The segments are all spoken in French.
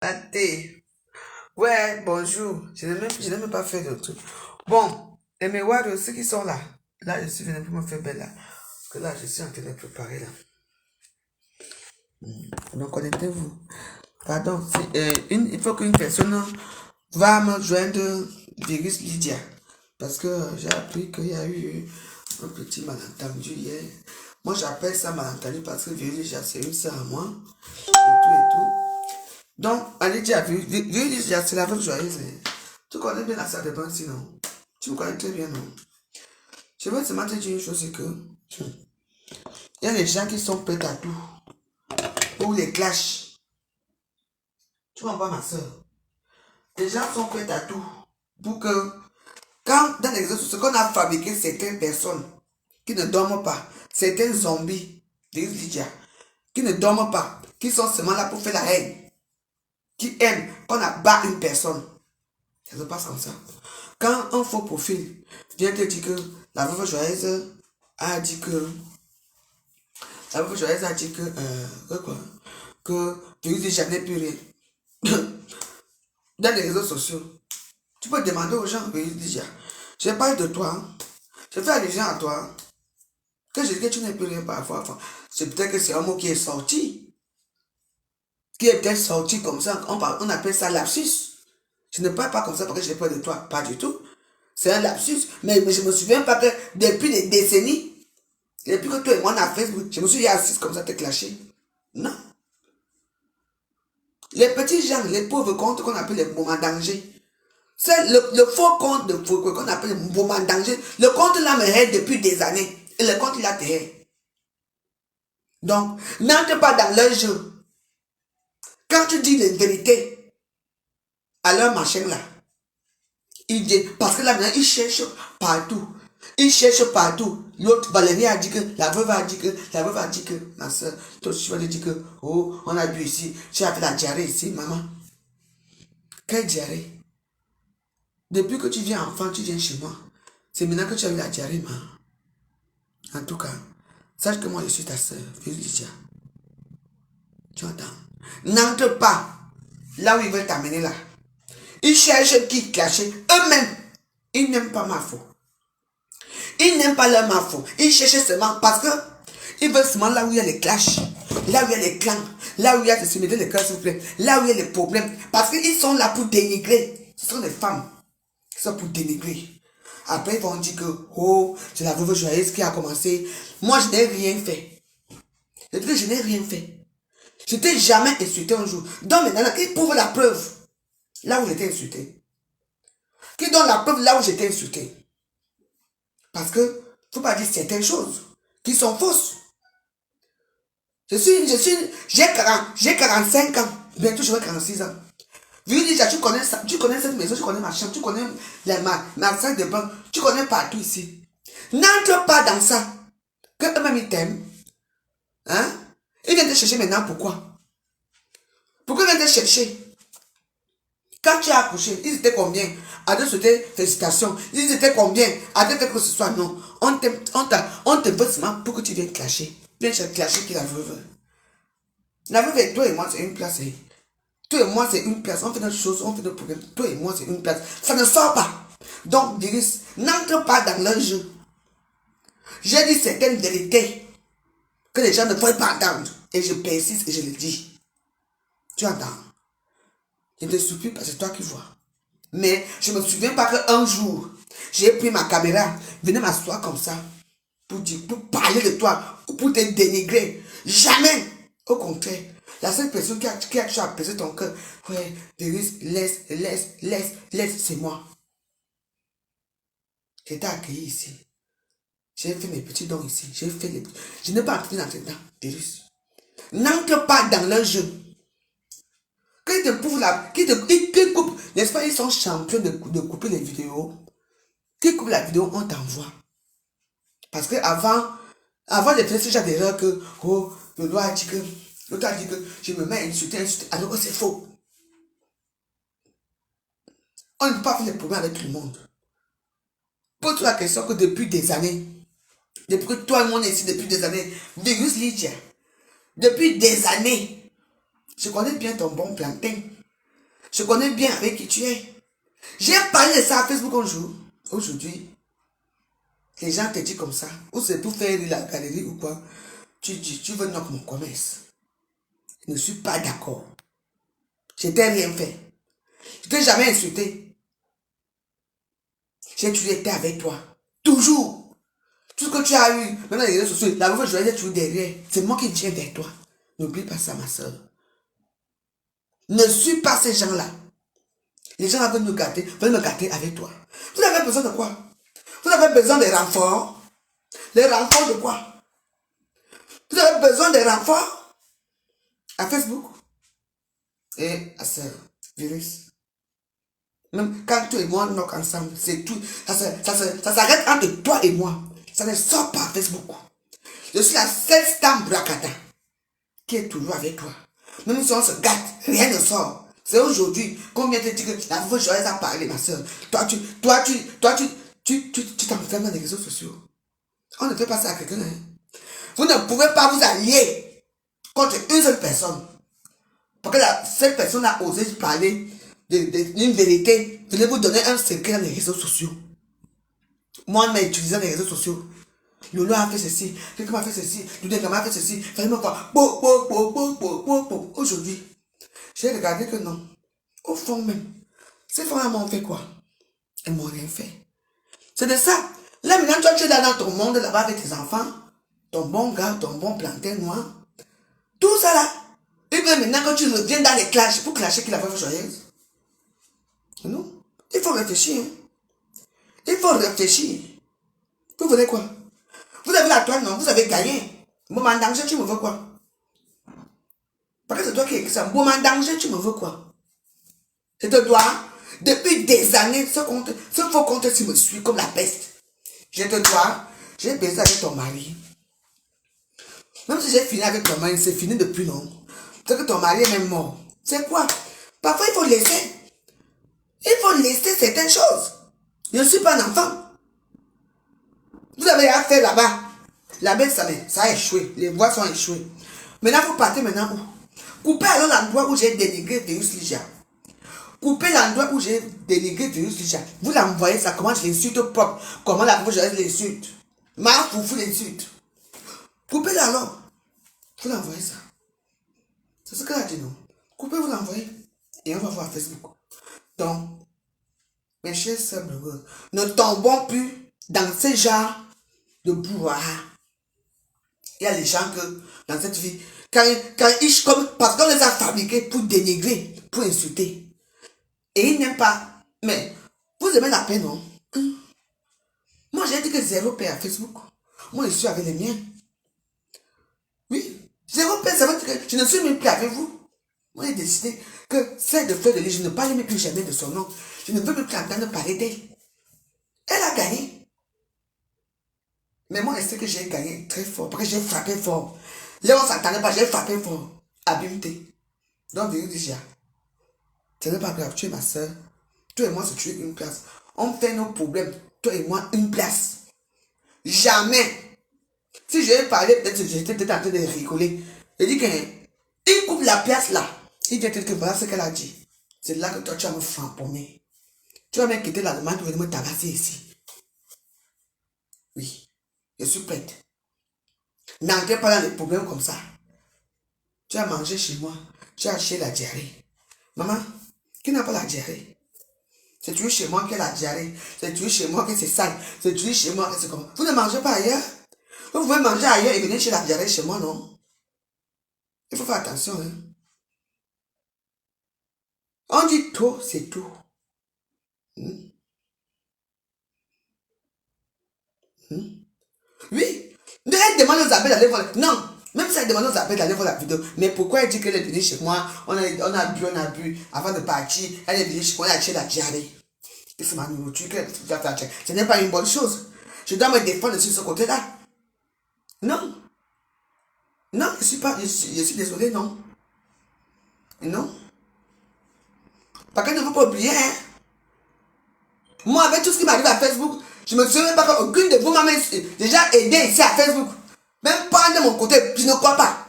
Athée. Ouais, bonjour. Je n'ai même pas fait de truc. Bon, et mes warriors, ceux qui sont là. Là, je suis venu pour me faire belle là. Parce que là, je suis en train de préparer là. Donc, connectez-vous. Pardon, il faut qu'une personne va me joindre Virus Lydia. Parce que j'ai appris qu'il y a eu un petit malentendu hier. Moi, j'appelle ça malentendu parce que Virus Lydia, c'est une sœur à moi. Et tout et tout. Donc, Lydia, Virus Lydia, c'est la veuve joyeuse. Tu connais bien la salle de bain, sinon. Tu me connais très bien, non? Je veux seulement te dire une chose, c'est que il y a des gens qui sont prêts à tout pour les clashs. Tu comprends, ma soeur? Les gens sont prêts à tout pour que, quand dans les réseaux sociaux, qu'on a fabriqué certaines personnes qui ne dorment pas, certains zombies, des Lydia, qui ne dorment pas, qui sont seulement là pour faire la haine, qui aiment qu'on abat une personne. Ça se passe comme ça. Quand un faux profil vient te dire que la veuve joyeuse a dit que la veuve joyeuse a dit que tu dis jamais plus rien. Dans les réseaux sociaux, tu peux demander aux gens, déjà, je parle de toi, je fais allusion à toi, que je dis que tu n'es plus rien parfois. C'est peut-être que c'est un mot qui est sorti, qui est peut-être sorti comme ça, on appelle ça lapsus. Je ne parle pas comme ça parce que j'ai peur de toi, pas du tout. C'est un lapsus, mais je me souviens pas que depuis des décennies, depuis que toi et moi on a Facebook, je me suis assis comme ça te clasher. Non. Les petits gens, les pauvres comptes qu'on appelle les moments danger. C'est le faux compte qu'on appelle le moment danger. Le compte là me hait depuis des années. Et le compte là te hait. Donc, n'entre pas dans leur jeu. Quand tu dis la vérité à leur machin là, parce que là maintenant, ils cherchent partout. Ils cherchent partout. L'autre, Valérie a dit que, la veuve a dit que, ma soeur, toi tu vas te dire que, oh, on a bu ici, tu as fait la diarrhée ici, maman. Quelle diarrhée? Depuis que tu viens enfant, tu viens chez moi. C'est maintenant que tu as eu la diarrhée, maman. En tout cas, sache que moi je suis ta soeur, Lydia. Tu entends? N'entre pas là où ils veulent t'amener là. Ils cherchent qui clasher. Eux-mêmes, ils n'aiment pas ma faute. Ils n'aiment pas leur ma faute. Ils cherchent seulement parce que ils veulent seulement là où il y a les clashs, là où il y a les clans, là où il y a de se mettre les cœurs s'il vous plaît, là où il y a les problèmes. Parce qu'ils sont là pour dénigrer. Ce sont des femmes qui sont pour dénigrer. Après, ils vont dire que, oh, c'est la veuve joyeuse qui a commencé. Moi, je n'ai rien fait. Je dis que je n'ai rien fait. Je t'ai jamais insulté un jour. Donc maintenant, qui prouve la preuve là où j'étais insulté? Qui donne la preuve là où j'étais insulté? Parce que, faut pas dire certaines choses qui sont fausses. J'ai 45 ans. Bientôt, j'aurai 46 ans. Déjà, tu connais cette maison, tu connais ma chambre, tu connais ma salle de bain, tu connais partout ici. N'entre pas dans ça. Que eux-mêmes ils t'aiment. Hein? Ils viennent te chercher maintenant, pourquoi? Pourquoi ils viennent te chercher? Quand tu as accouché, ils étaient combien? À te souhaiter félicitations. Ils étaient combien? À te dire que ce soit non. On te veut seulement pour que tu viennes clasher. Viens clasher qui la veuve. La veuve et toi et moi, c'est une place. Toi et moi, c'est une place. On fait notre chose, on fait notre problème. Toi et moi, c'est une place. Ça ne sort pas. Donc, Diris, n'entre pas dans leur jeu. J'ai dit certaines vérités que les gens ne veulent pas entendre. Et je persiste et je le dis. Tu entends? Je ne te supplie pas, c'est toi qui vois. Mais je ne me souviens pas qu'un jour, j'ai pris ma caméra, venez m'asseoir comme ça, pour parler de toi, ou pour te dénigrer. Jamais. Au contraire, la seule personne qui a toujours apaisé ton cœur, ouais, laisse, c'est moi. J'ai été accueilli ici. J'ai fait mes petits dons ici. Je n'ai pas entré dans tes dents, Dérus. N'entre pas dans leur jeu. Quand ils te prouvent là, qui coupent, n'est-ce pas, ils sont champions de couper les vidéos. Qui coupe la vidéo, on t'envoie. Parce que avant de faire ce genre d'erreur que, oh, l'autre a dit que je me mets à insulter, alors que c'est faux. On ne peut pas faire les problèmes avec tout le monde. Pose-toi la question que depuis des années, depuis que toi et moi on est ici depuis des années, Virus Lydia, depuis des années, je connais bien ton bon plantain. Je connais bien avec qui tu es. J'ai parlé de ça à Facebook un jour. Aujourd'hui, les gens te disent comme ça. Ou c'est pour faire la galerie ou quoi. Tu dis, tu veux knock mon commerce. Je ne suis pas d'accord. Je t'ai rien fait. Je t'ai jamais insulté. J'ai toujours été avec toi. Toujours. Tout ce que tu as eu, même dans les réseaux sociaux, la mauvaise journée, toujours derrière. C'est moi qui tiens vers toi. N'oublie pas ça, ma soeur. Ne suis pas ces gens-là. Les gens veulent me gâter avec toi. Vous avez besoin de quoi? Vous avez besoin de renforts. Les renforts de quoi? Vous avez besoin de renforts à Facebook et à ce virus. Même quand toi et moi nous sommes ensemble, c'est tout. Ça s'arrête entre toi et moi. Ça ne sort pas à Facebook. Je suis la seule star Bracata qui est toujours avec toi. Même si on se gâte, rien ne sort. C'est aujourd'hui qu'on vient te dire que la fois joyeuse a parlé, ma soeur. Tu t'enfermes dans les réseaux sociaux. On ne fait pas ça à quelqu'un. Hein. Vous ne pouvez pas vous allier contre une seule personne. Parce que cette personne a osé parler d'une vérité. Venez vous donner un secret dans les réseaux sociaux. Moi, je utilisé les réseaux sociaux. Lolo a fait ceci, quelqu'un m'a fait ceci, Doudek m'a fait ceci, fallait me voir. Aujourd'hui, j'ai regardé que non. Au fond même, ces femmes m'ont fait quoi? Elles m'ont rien fait. C'est de ça. Là maintenant, toi, tu es là dans ton monde, là-bas avec tes enfants, ton bon gars, ton bon plantain noir. Tout ça là. Et puis maintenant, quand tu reviens dans les clashs, pour clasher qui la fait joyeuse. Non. Il faut réfléchir. Hein. Il faut réfléchir. Vous voulez quoi? Vous avez la toile, non? Vous avez gagné. Moment en danger, tu me veux quoi? Parce que c'est toi qui écris ça. Moment en danger, tu me veux quoi? Je te dois, depuis des années, ce faux compte, tu me suis comme la peste. Je te dois, j'ai baisé avec ton mari. Même si j'ai fini avec ton mari, c'est fini depuis non. C'est que ton mari est même mort. C'est quoi? Parfois, il faut laisser. Il faut laisser certaines choses. Je ne suis pas un enfant. Vous avez affaire là-bas. Là-bas, ça a échoué. Les voix sont échouées. Maintenant, vous partez maintenant où? Coupez alors l'endroit où j'ai dénigré Virus Ligia. Coupez l'endroit où j'ai dénigré Virus Ligia. Vous l'envoyez ça, comment je l'insulte propre. Comment la fois je l'insulte. Ma foufou l'insulte. Coupez-le alors. Vous l'envoyez ça. C'est ce qu'elle a dit, non? Coupez, vous l'envoyez. Et on va voir Facebook. Donc, mes chers sœurs, ne tombons plus dans ce genre de brouhaha. Il y a des gens que, dans cette vie, parce qu'on les a fabriqués pour dénigrer, pour insulter. Et ils n'aiment pas. Mais, vous aimez la paix, non? Moi, j'ai dit que zéro paix à Facebook. Moi, je suis avec les miens. Oui, zéro paix, ça veut dire que je ne suis même plus avec vous. Moi, j'ai décidé que celle de Fleur de Lys, je ne parle même plus jamais de son nom. Je ne veux même plus entendre parler d'elle. Elle a gagné. Mais moi, je sais que j'ai gagné très fort, parce que j'ai frappé fort. Là, on ne s'entendait pas, j'ai frappé fort. Abîmeté. Donc, Virus Ligia, ce n'est pas grave, tu es ma soeur. Toi et moi, c'est tu es une place. On fait nos problèmes, toi et moi, une place. Jamais. Si je vais parler, peut-être que j'étais peut-être en train de rigoler. Je dis qu'il coupe la place là. Il dit que voilà ce qu'elle a dit. C'est là que toi, tu vas me frapponner. Tu vas même quitter la demande pour venir me tabasser ici. Oui, je suis prête. N'entrez pas dans des problèmes comme ça. Tu as mangé chez moi. Tu as acheté la diarrhée. Maman, qui n'a pas la diarrhée? C'est toujours chez moi qu'elle a la diarrhée. C'est toujours chez moi que c'est sale. C'est toujours chez moi que c'est comme... Vous ne mangez pas ailleurs? Vous pouvez manger ailleurs et venir chez la diarrhée chez moi, non? Il faut faire attention, hein. On dit tout, c'est tout. Hmm? Hmm? Oui. Mais elle demande aux abeilles d'aller voir. Non. Même si elle demande aux abeilles d'aller voir la vidéo. Mais pourquoi elle dit qu'elle est venue chez moi? On a bu. Avant de partir, elle est venue chez moi, elle a acheté la diarrhée. C'est ma nourriture qu'elle va faire. Ce n'est pas une bonne chose. Je dois me défendre sur ce côté-là. Non. Non, je suis désolé, non. Non. Parce que ne faut pas oublier, hein. Moi, avec tout ce qui m'arrive à Facebook, je me souviens pas qu'aucune de vous m'a déjà aidé ici à Facebook. Même pas de mon côté, je ne crois pas.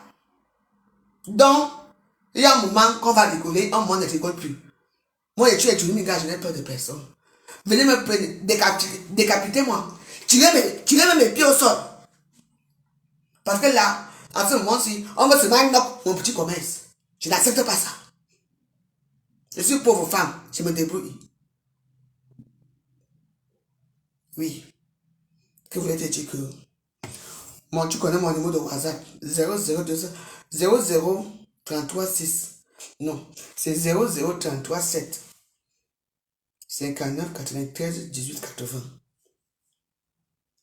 Donc, il y a un moment qu'on va rigoler, un moment on ne rigole plus. Moi, je tue mes gars, je n'ai peur de personne. Venez me prendre, décapitez-moi. Tirez même mes pieds au sol. Parce que là, en ce moment-ci, on veut se mettre mon petit commerce. Je n'accepte pas ça. Je suis pauvre femme, je me débrouille. Oui. Que vous voulez te dire que... Moi, tu connais mon numéro de WhatsApp. 00200 00336. Non, c'est 00337. 59 93 18 80.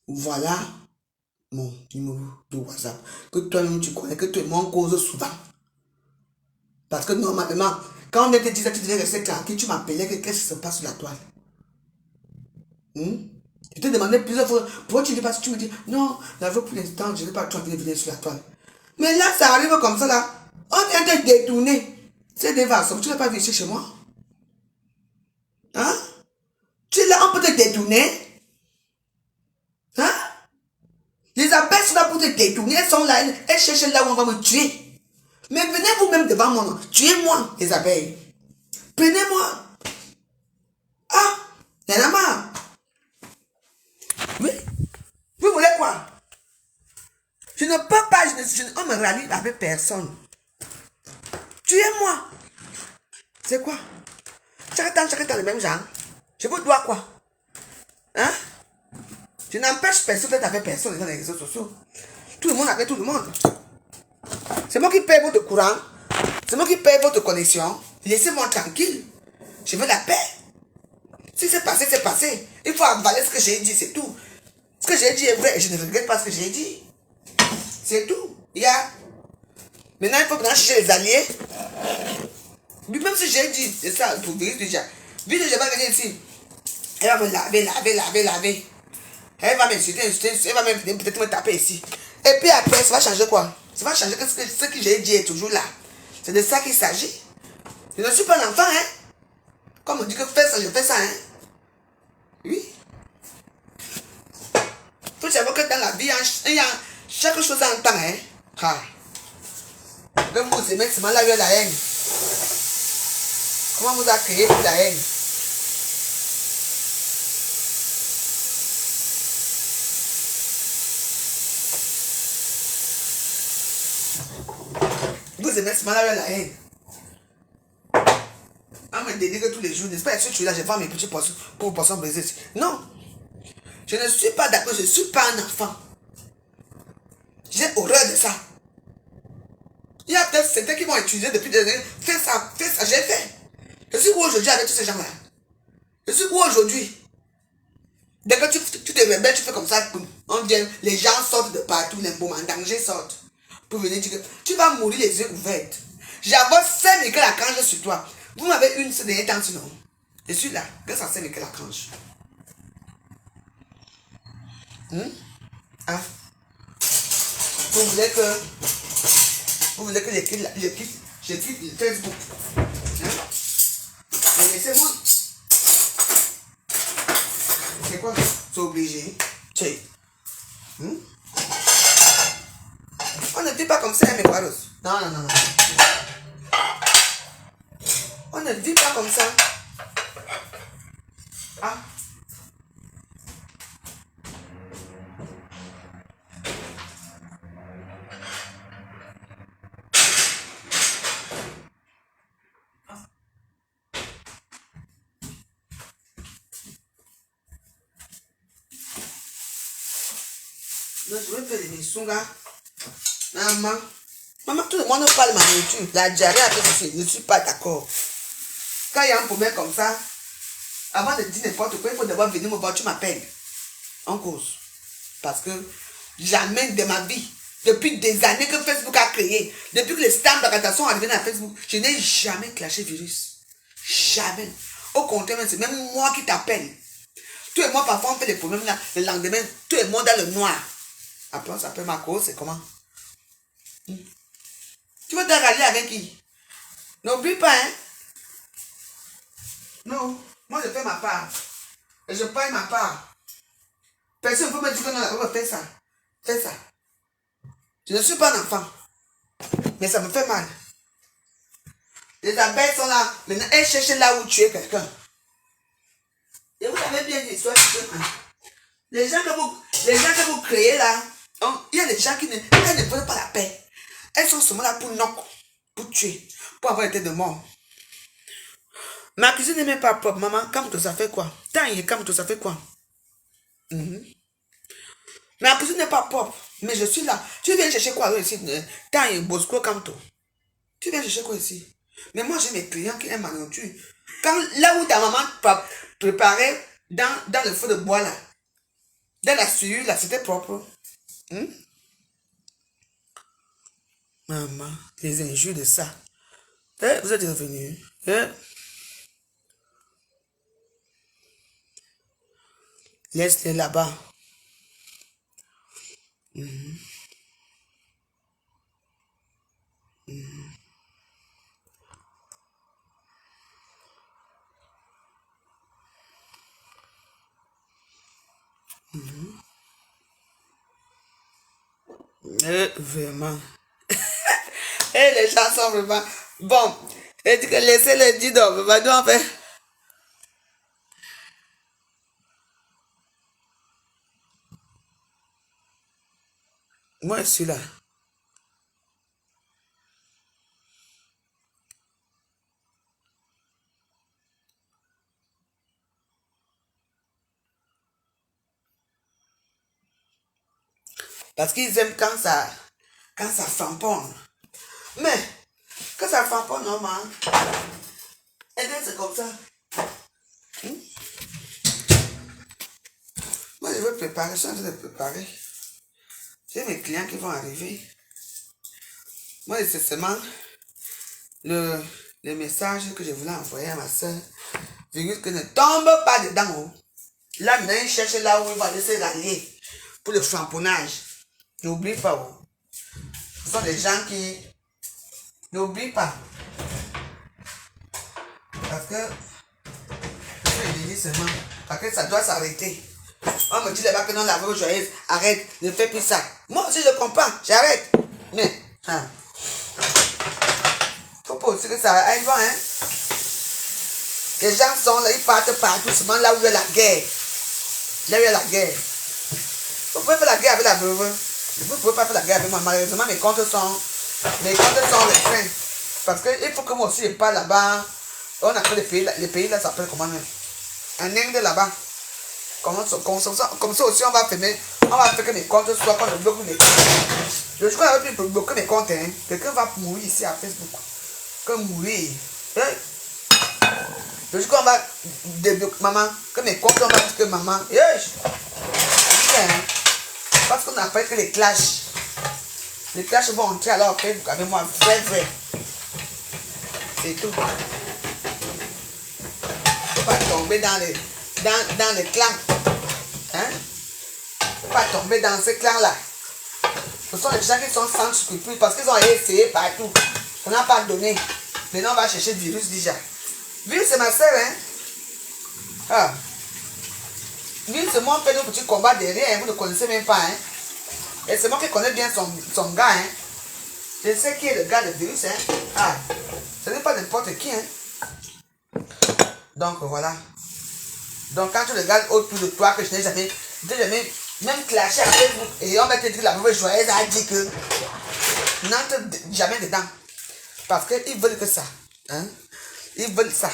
Voilà mon numéro de WhatsApp. Que toi-même tu connais, que tout le monde cause souvent. Parce que normalement, quand on te disait que tu devais rester tranquille, tu m'appelais, qu'est-ce qui se passe sur la toile? Je te demandais plusieurs fois, pourquoi tu ne dis pas, tu me dis, non, pour l'instant, je n'ai pas trop envie de venir sur la toile. Mais là, ça arrive comme ça, là. On vient de détourner. C'est des vases, tu n'as pas vu ici chez moi. Hein? Tu es là, on peut te détourner. Hein? Les abeilles sont là pour te détourner, elles sont là, elles cherchent là où on va me tuer. Mais venez vous-même devant moi, non. Tuez-moi, les abeilles. Prenez-moi. Ah, y'en a marre. Oui. Vous voulez quoi? Je ne peux pas, on me rallie avec personne. Tuez-moi. C'est quoi? Chaque temps, le même genre. Je vous dois quoi? Hein? Je n'empêche personne d'être avec personne dans les réseaux sociaux. Tout le monde avec tout le monde. C'est moi qui paye votre courant. C'est moi qui paye votre connexion. Laissez-moi tranquille. Je veux la paix. Si c'est passé, c'est passé. Il faut avaler ce que j'ai dit, c'est tout. Ce que j'ai dit est vrai et je ne regrette pas ce que j'ai dit. C'est tout. Maintenant, il faut chercher les alliés. Même si j'ai dit, c'est ça, pour Virus déjà. Virus, je vais venir ici. Elle va me laver. Elle va m'insulter, elle va même peut-être me taper ici. Et puis après, ça va changer quoi? Ça va changer que ce que j'ai dit est toujours là. C'est de ça qu'il s'agit. Je ne suis pas un enfant, hein. Comme on dit que fais ça, je fais ça, hein. Oui. Faut savoir que dans la vie, il y a chaque chose en temps, hein. Ah. Que vous aimez seulement la haine. Comment vous a créé pour la haine? Vous aimez seulement la haine. On me dénigre tous les jours. N'est-ce pas que je suis là, je vends mes petits poissons pour poissons brisés. Non. Je ne suis pas d'accord, je ne suis pas un enfant. J'ai horreur de ça. Il y a peut-être certains qui vont utiliser depuis des années. Fais ça, j'ai fait. Je suis où aujourd'hui avec tous ces gens-là? Je suis où aujourd'hui? Dès que tu te rebelles, tu fais comme ça, on dit, les gens sortent de partout, les bons en danger sortent. Pour venir dire que tu vas mourir les yeux ouverts. J'avance 5 Michael Archange sur toi. Vous m'avez une ce dernier temps, sinon. Je suis là, grâce à 5 Michael Archange. Ah. Vous voulez que je quitte Facebook? Mais laissez-moi. C'est quoi? C'est obligé. On ne dit pas comme ça, mes guaros. Non. On ne dit pas comme ça. Ah. Donc, je vais faire des missions, là. Maman, tout le monde parle de ma nourriture. La diarrhée a fait ceci. Je ne suis pas d'accord. Quand il y a un problème comme ça, avant de dire n'importe quoi, il faut d'abord venir me voir, tu m'appelles. En cause. Parce que jamais de ma vie, depuis des années que Facebook a créé, depuis que les stamps d'orientation sont arrivés dans Facebook, je n'ai jamais clashé virus. Jamais. Au contraire, c'est même moi qui t'appelle. Toi et moi, parfois, on fait des problèmes là. Le lendemain, toi et moi dans le noir. Après, on s'appelle ma cause, c'est comment? Tu veux te rallier avec qui? N'oublie pas, hein? Non, moi je fais ma part. Et je paye ma part. Personne ne peut me dire que non, on va faire ça. Fais ça. Je ne suis pas un enfant. Mais ça me fait mal. Les abeilles sont là. Maintenant, elles cherchent là où tuer quelqu'un. Et vous savez bien l'histoire. Les gens que vous créez là, il y a des gens qui ne veulent pas la paix. Elles sont seulement là pour knock, pour tuer, pour avoir été de mort. Ma cuisine n'est même pas propre. Maman, Kamto, ça fait quoi? Kamto, ça fait quoi? Ma cuisine n'est pas propre. Mais je suis là. Tu viens chercher quoi ici? Bosco Kamto. Tu viens chercher quoi ici? Mais moi, j'ai mes clients qui aiment ma nourriture. Là où ta maman préparait dans le feu de bois là, dans la sueur là, c'était propre. Maman, les injures de ça. Vous êtes revenu. Laisse-les là-bas. Vraiment. Et les gens sont vraiment... Bon, et dit que laissez-les dire donc, va en faire. Moi, je suis là. Parce qu'ils aiment quand ça flamponne. Mais, quand ça flamponne, normal. Et bien, c'est comme ça. Moi, je veux préparer, je suis en train de préparer. J'ai mes clients qui vont arriver. Moi, c'est seulement le message que je voulais envoyer à ma soeur. Virus que ne tombe pas dedans. Oh. Là, maintenant, il cherche là où il va laisser rallier pour le flamponnage. N'oublie pas. Oh. Ce sont des gens qui... N'oublie pas. Parce que... Je dis seulement. Parce que ça doit s'arrêter. On me dit là-bas que non, la veuve joyeuse, arrête, ne fais plus ça. Moi aussi, je comprends, j'arrête. Mais, faut pas aussi que ça aille loin, hein. Les gens sont là, ils partent partout, seulement là où il y a la guerre. Là où il y a la guerre. Vous pouvez faire la guerre avec la veuve. Vous ne pouvez pas faire la guerre avec moi. Malheureusement, mes comptes sont restreints. Parce qu'il faut que moi aussi je parle là-bas. On a fait les pays là, ça s'appelle comment même? Un Inde là-bas. Comme ça aussi, on va faire que mes comptes soient quand je bloque mes comptes. Je crois que je peux bloquer mes comptes. Hein. Quelqu'un va mourir ici à Facebook. Que mourir. Je crois qu'on va débloquer maman. Que mes comptes, on va dire que maman. Parce qu'on appelle que les clashs. Les clashs vont entrer alors Facebook avec moi. Vrai. C'est tout. Il ne faut pas tomber dans les clans. Hein? Faut pas tomber dans ces clans-là. Ce sont les gens qui sont sans scrupules parce qu'ils ont essayé partout. On n'a pas donné. Maintenant, on va chercher le virus déjà. Virus, c'est ma soeur, hein? Virus, c'est moi qui fais nos petits combats derrière. Vous ne connaissez même pas, hein? Et c'est moi qui connais bien son gars, hein? Je sais qui est le gars de virus, hein? Ce n'est pas n'importe qui, hein? Donc, voilà. Donc, quand tu regardes autour de toi, que je n'ai jamais même clashé avec vous, et on va te dire la mauvaise joyeuse a dit que n'entre jamais dedans. Parce qu'ils veulent que ça. Hein? Ils veulent ça.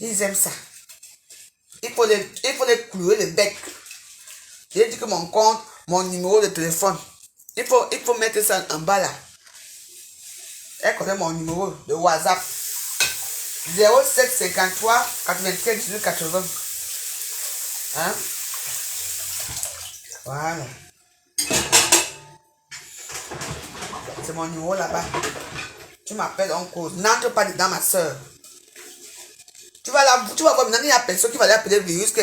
Ils aiment ça. Il faut les clouer le bec. J'ai dit que mon compte, mon numéro de téléphone, il faut mettre ça en bas là. Elle connaît mon numéro de WhatsApp. 0753 87 18 80. Hein? Voilà. C'est mon numéro là-bas. Tu m'appelles en cause. N'entre pas dedans, ma soeur. Tu vas voir maintenant, il y a personne qui va aller appeler le virus que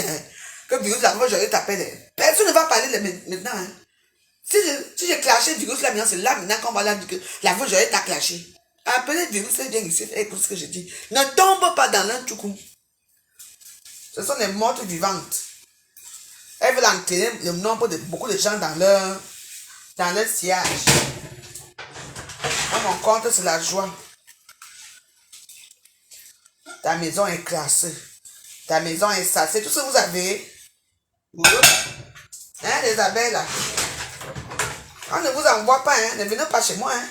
virus là, moi je vais t'appeler. Personne ne va parler maintenant. Hein. Si j'ai clashé le virus là maintenant, c'est là maintenant qu'on va dire que la voix j'aurais t'a clashé. Appelez le virus, viens ici, écoute ce que je dis. Ne tombe pas dans l'un tout coup. Ce sont des mortes vivantes. Elles veulent entraîner le nombre de beaucoup de gens dans leur sillage. Moi, mon compte, c'est la joie. Ta maison est classée. Ta maison est sale. C'est tout ce que vous avez. Hein, les abeilles là. On ne vous envoie pas, hein. Ne venez pas chez moi, hein.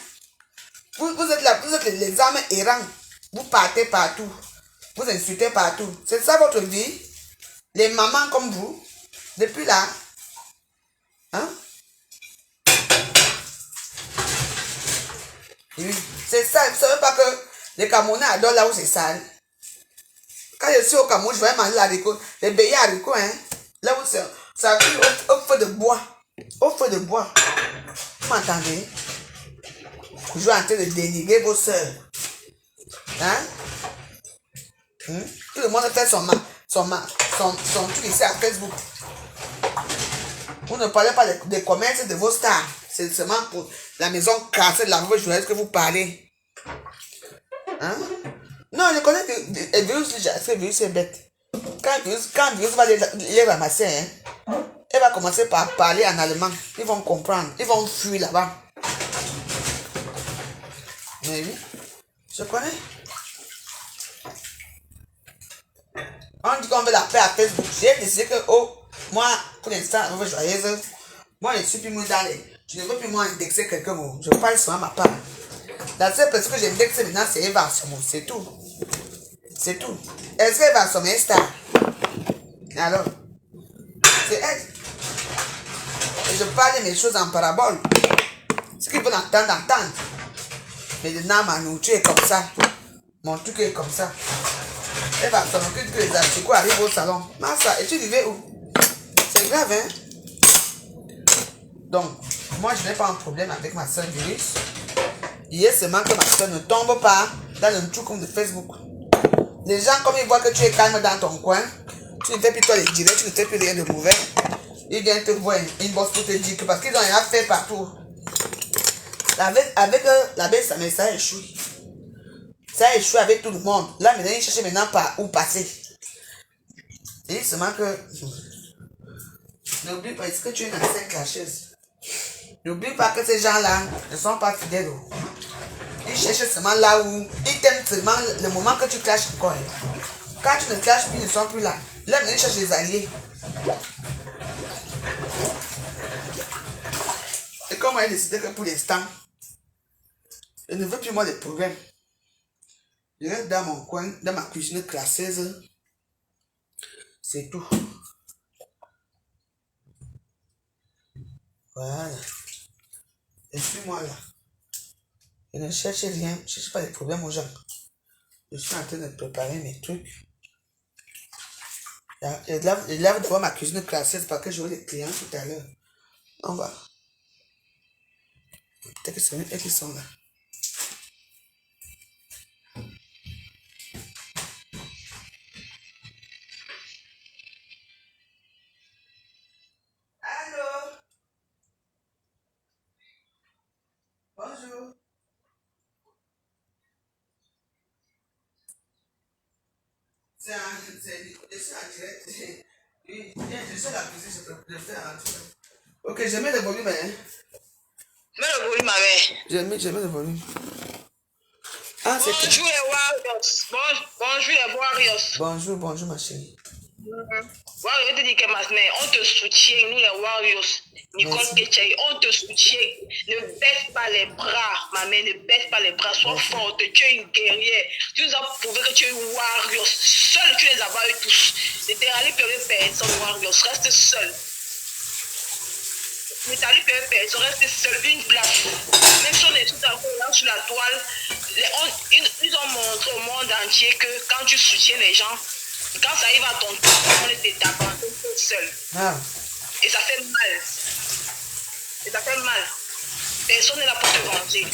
Vous êtes là, vous êtes les âmes errants. Vous partez partout. Vous insultez partout. C'est ça votre vie. Les mamans comme vous. Depuis là. Hein? Oui. C'est ça. Vous ne savez pas que les Camerounais adorent là où c'est sale. Quand je suis au Cameroun, je vais manger l'haricot. Les béliers haricots, hein. Là où ça cuit au feu de bois. Au feu de bois. Vous m'entendez? Je suis en train de dénigrer vos soeurs. Hein? Tout le monde fait son truc ici à Facebook. Vous ne parlez pas des commerces de vos stars. C'est seulement pour la maison cassée de la mauvaise journée que vous parlez. Hein? Non, je connais le virus, parce que le virus est bête. Quand le virus va les ramasser, hein, elle va commencer par parler en allemand. Ils vont comprendre. Ils vont fuir là-bas. Mais oui, je connais. On dit qu'on veut la paix à Facebook. J'ai décidé que, moi, pour l'instant, je veux joyeuse. Moi, je ne suis plus dans les. Je ne veux plus moi indexer quelqu'un. Je parle seulement ma part. La seule personne que j'indexe maintenant, c'est Eva Somo. C'est tout. C'est tout. Est-ce qu'elle va sommer star? Alors, c'est elle. Et je parle mes choses en parabole. Ce qu'ils veulent entendre. Mais maintenant, ma nourriture est comme ça. Mon truc est comme ça. Elle va s'en occuper que les asticots arrivent au salon. Massa, et tu vivais où? C'est grave, hein? Donc, moi, je n'ai pas un problème avec ma soeur virus. Il y a seulement que ma soeur ne tombe pas dans le truc de Facebook. Les gens, comme ils voient que tu es calme dans ton coin, tu ne fais plus toi les directs, tu ne fais plus rien de mauvais. Ils viennent te voir une bosse pour te dire que parce qu'ils ont rien fait partout. Avec la baisse, mais ça échoue. Ça échoue avec tout le monde. Là, maintenant, ils cherchent maintenant par où passer. Et seulement que... N'oublie pas, est-ce que tu es dans cette clasheuse? N'oublie pas que ces gens-là ne sont pas fidèles. Ils cherchent seulement là où... Ils t'aiment seulement le moment que tu clashes encore. Quand tu ne clashes plus, ils ne sont plus là. Là, maintenant, ils cherchent des alliés. Et comme elle a décidé que pour l'instant, je ne veux plus moi de problèmes. Je reste dans mon coin, dans ma cuisine classeuse. C'est tout. Voilà. Et puis moi là. Je ne cherche rien. Je ne cherche pas de problèmes aux gens. Je suis en train de préparer mes trucs. Je lave devant ma cuisine classeuse parce que j'aurai des clients tout à l'heure. On va. Peut-être que c'est eux qui sont là. Allô? Bonjour. C'est en direct. Oui, je suis à la cuisine, je fais un truc. Ok, je mets le volume, hein. Mets le volume avec. Je mets le volume. Ah, c'est Bonjour les Warriors. Bonjour les Warriors. Bonjour ma chérie. Warriors, je te dis que maintenant, on te soutient, nous les Warriors. Nicole Ketchai, on te soutient. Ne baisse pas les bras, ma mère, ne baisse pas les bras. Sois forte, tu es une guerrière. Tu nous as prouvé que tu es une Warriors. Seul, tu les as battus tous. Ne t'es rallé plus personne, Warriors. Reste seul. Ne t'es rallé plus personne, reste seul. Une place. Même si on est tout encore là sur la toile, ils ont montré au monde entier que quand tu soutiens les gens, quand ça arrive à ton tour, on est t'abandonne seul. Ah. Et ça fait mal. Et ça fait mal. Personne n'est là pour te venger.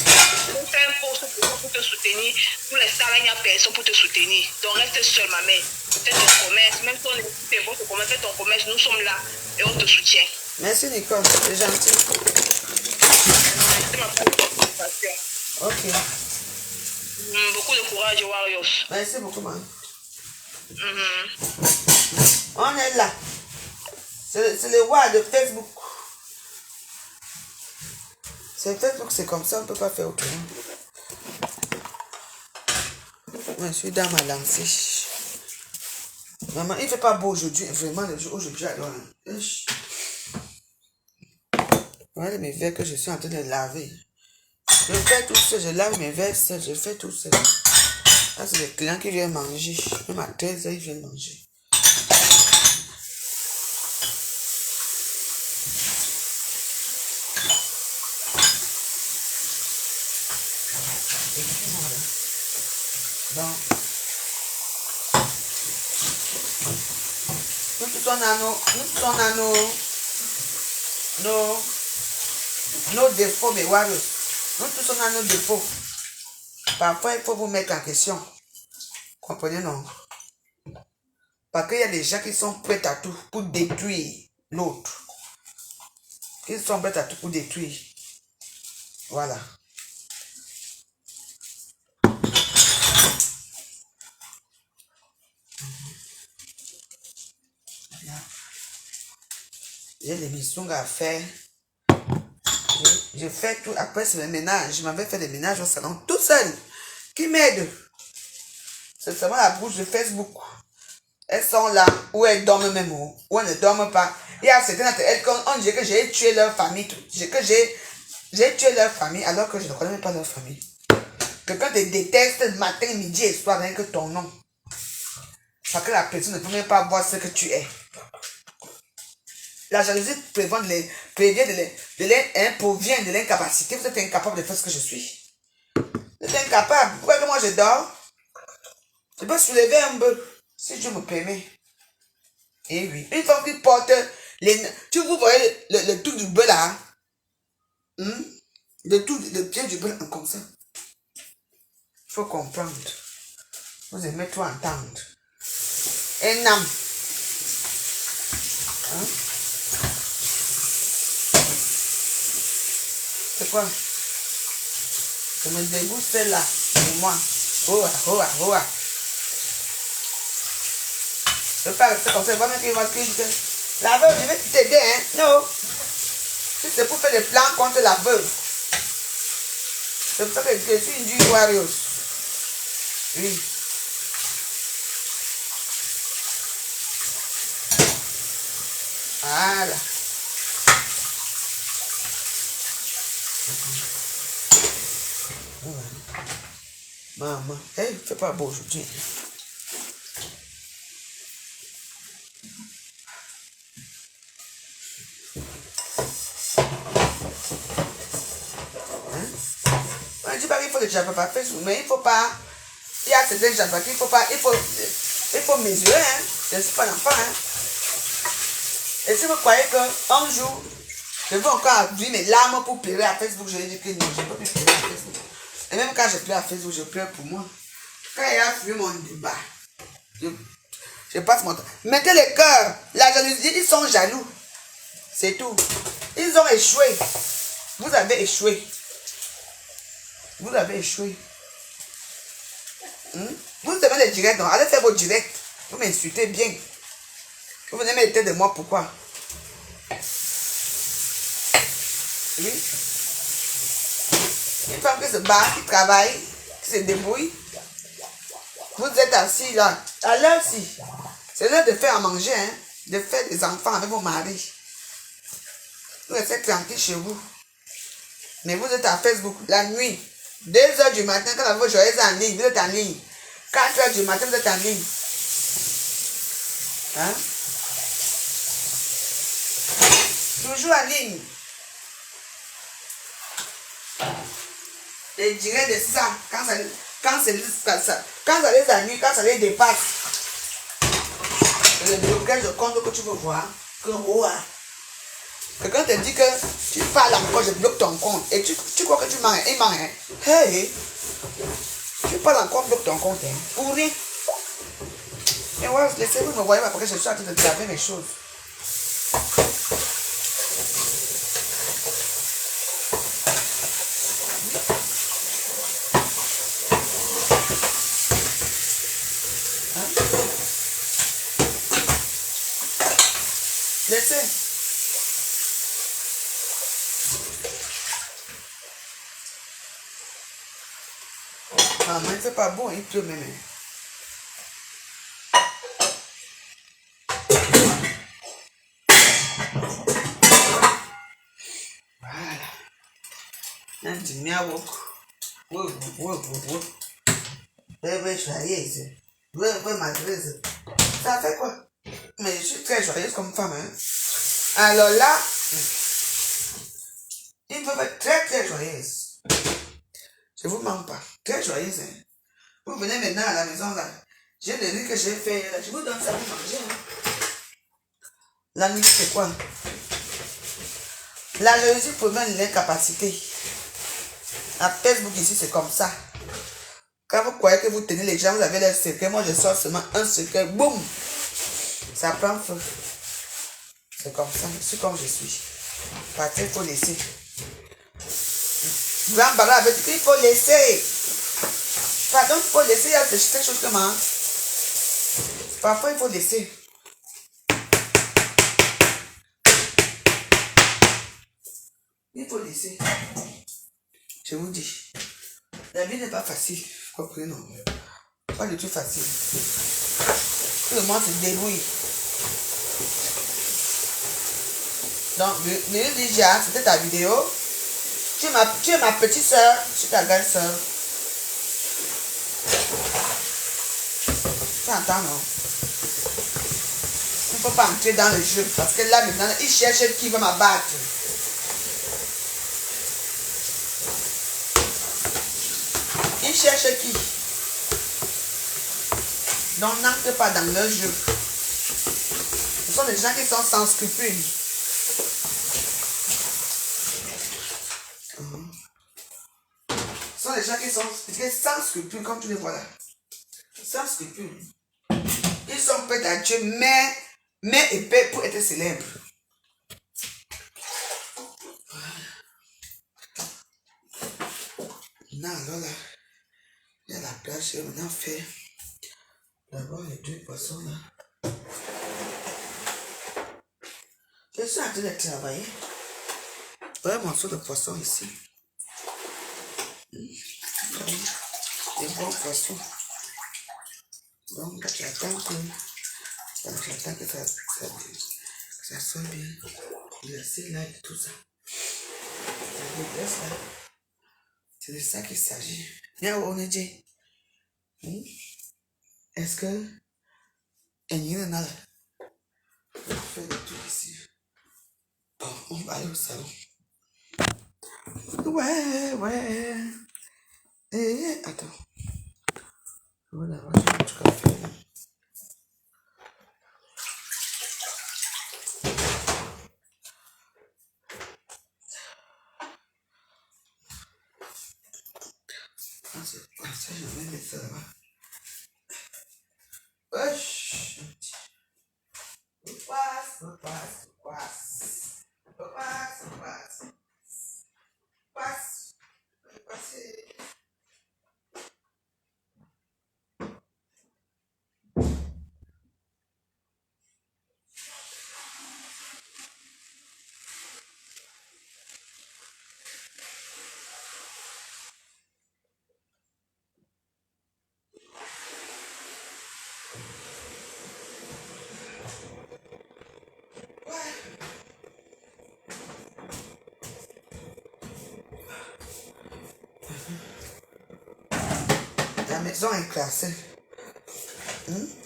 On fait un poste pour te soutenir. Pour l'instant, là, il n'y a personne pour te soutenir. Donc reste seul, ma mère. Fais ton commerce. Même si on est bon ton commerce, fais ton commerce. Nous sommes là et on te soutient. Merci Nicole, c'est gentil. C'est ma préoccupation. Ok. Beaucoup de courage, Warriors. Merci beaucoup, man. On est là. C'est le roi de Facebook. C'est Facebook, c'est comme ça, on ne peut pas faire autrement. Je suis dans ma lancée. Maman, il ne fait pas beau aujourd'hui. Vraiment, le jour aujourd'hui, alors. Voilà mes verres que je suis en train de laver. Je fais tout seul, je lave mes verres seul, je fais tout seul. Là, c'est les clients qui viennent manger. Même à 13h, ils viennent manger. Donc, nous tous on a nos défauts, mes warriors. Nous tous on a nos défauts. Parfois, il faut vous mettre en question. Comprenez, non? Parce qu'il y a des gens qui sont prêts à tout pour détruire l'autre. Qui sont prêts à tout pour détruire. Voilà. J'ai des missions à faire. Je fais tout. Après, c'est le ménage. Je m'avais fait des ménages au salon tout seul. Qui m'aide? C'est seulement la bouche de Facebook. Elles sont là, ou elles dorment même, ou elles ne dorment pas. Il y a certaines d'entre elles, on dirait que j'ai tué leur famille. Que j'ai tué leur famille alors que je ne connais même pas leur famille. Quelqu'un te déteste matin, midi et soir rien que ton nom. Parce que la personne ne peut même pas voir ce que tu es. La jalousie prévient de l'incapacité. Vous êtes incapable de faire ce que je suis. Vous êtes incapable. Pourquoi que moi je dors? Je peux soulever un peu, si Dieu me permet. Et oui. Une femme qui porte les... Tu vous voyez le truc du bœuf là? Le pied du bœuf comme ça. Il faut comprendre. Vous aimez tout entendre. Un âme. Hein? C'est quoi? Je me dégoûte celle-là. C'est moi. Hoa, hoa, hoa. Je ne veux pas rester comme ça. Je vois même qu'il va dire la veuve, je vais t'aider, hein? Non. Si c'est pour faire des plans contre la veuve. C'est pour ça que je suis une du warrior. Oui. Voilà. Maman, il ne fait pas beau aujourd'hui. Je ne dis pas qu'il faut que tu n'as pas fait, mais il ne faut pas. Il y a certains gens qu'il faut pas. Il faut mesurer, hein. Je ne suis pas l'enfant, hein. Et si vous croyez qu'un jour, je veux encore vivre mes larmes pour pleurer à Facebook, je vais dire que non, je ne peux plus pleurer à Facebook. Et même quand je pleure à Facebook, je pleure pour moi. Quand il a fui mon débat, je passe mon temps. Mettez les cœurs. La jalousie, ils sont jaloux. C'est tout. Ils ont échoué. Vous avez échoué. Vous avez échoué. Vous avez les directs, donc allez faire vos directs. Vous m'insultez bien. Vous venez m'aider de moi, pourquoi? Oui. Une femme qui se bat, qui travaille, qui se débrouille. Vous êtes assis là. À l'heure-ci. C'est l'heure de faire à manger, hein. De faire des enfants avec vos maris. Vous restez tranquille chez vous. Mais vous êtes à Facebook la nuit. 2h du matin, quand la voix joyeuse est en ligne, vous êtes en ligne. 4h du matin, vous êtes en ligne. Hein? Toujours en ligne. Et dirais de ça, quand ça les ennuie, quand ça les dépasse. Le blocage de compte que tu veux voir, que quelqu'un te dit que tu parles encore, je bloque ton compte. Et tu crois que tu mens, il ment, hein? Hey! Tu parles encore, bloque ton compte, hein? Pour rien. Et ouais, laissez-vous me voyez pas parce que je suis en train de laver mes choses. Laissez. Normalement, il ne fait pas bon, il pleut même. Voilà. Un petit miaou. Bébé joyeuse. Bébé malheureuse. Ça fait quoi? Mais je suis très joyeuse comme femme. Hein? Alors là, il peut être très très joyeuse. Je vous mens pas. Très joyeuse. Hein? Vous venez maintenant à la maison là. J'ai le riz que j'ai fait. Je vous donne ça pour manger. Hein? La nuit, c'est quoi? La jalousie promène l'incapacité. À Facebook ici, c'est comme ça. Quand vous croyez que vous tenez les gens, vous avez leur secret. Moi, je sors seulement un secret. Boum! Ça prend feu. C'est comme ça. Je suis comme je suis. Parce qu'il faut laisser. Grand Bala avait dit qu'il faut laisser. Pardon, il faut laisser. Il y a des choses comme ça. Parfois, il faut laisser. Il faut laisser. Je vous dis. La vie n'est pas facile. Comprenez, non? Pas du tout facile. Tout le monde se débrouille. Donc, le Lydia, c'était ta vidéo. Tu es ma petite soeur. Je suis ta grande soeur. Tu entends, non? Il ne faut pas entrer dans le jeu. Parce que là, maintenant, il cherche qui va m'abattre. Il cherche qui? Donc, n'entre pas dans leur jeu. Ce sont des gens qui sont sans scrupules. Ce sont des gens qui sont sans scrupules, comme tu les vois là. Sans scrupules. Ils sont prêts à Dieu, mais épais pour être célèbres. Non, alors là, il y a la plage, je vais maintenant faire d'abord les deux poissons là. Je suis en train de travailler. Voilà mon morceau de poisson ici. Des bons poissons. Donc, j'attends que ça soit bien. Laisser là et tout ça. C'est de ça qu'il s'agit. Bien, on est dit. Est-ce que il y en a on fait de tout ici. Bon, on va aller au salon. Ouais. Attends. Voilà, j'ai un petit café. Ça, je vais mettre ça là-bas. Wesh. Passe. Passer. La maison est classée.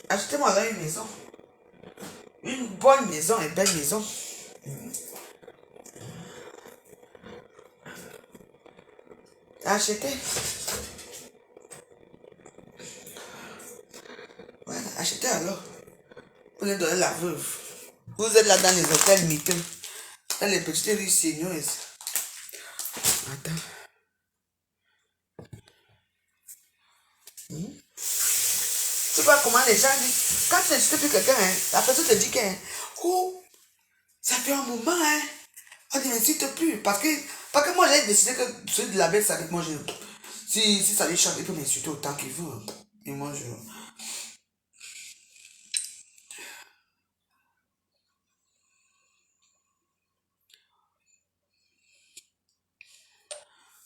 Achetez-moi là une maison. Une bonne maison, une belle maison. Achetez. Voilà, achetez alors. Vous les donnez la veuve. Vous êtes là dans les hôtels miteux. Dans les petites rues sinueuses. Attends. Tu vois comment les gens disent. Quand tu n'insultes plus quelqu'un, la personne te dit que oh, ça fait un moment, on ne m'insulte plus. Parce que moi j'ai décidé que celui de la bête, ça avec moi, si ça lui chante, il peut m'insulter autant qu'il veut. Et moi je.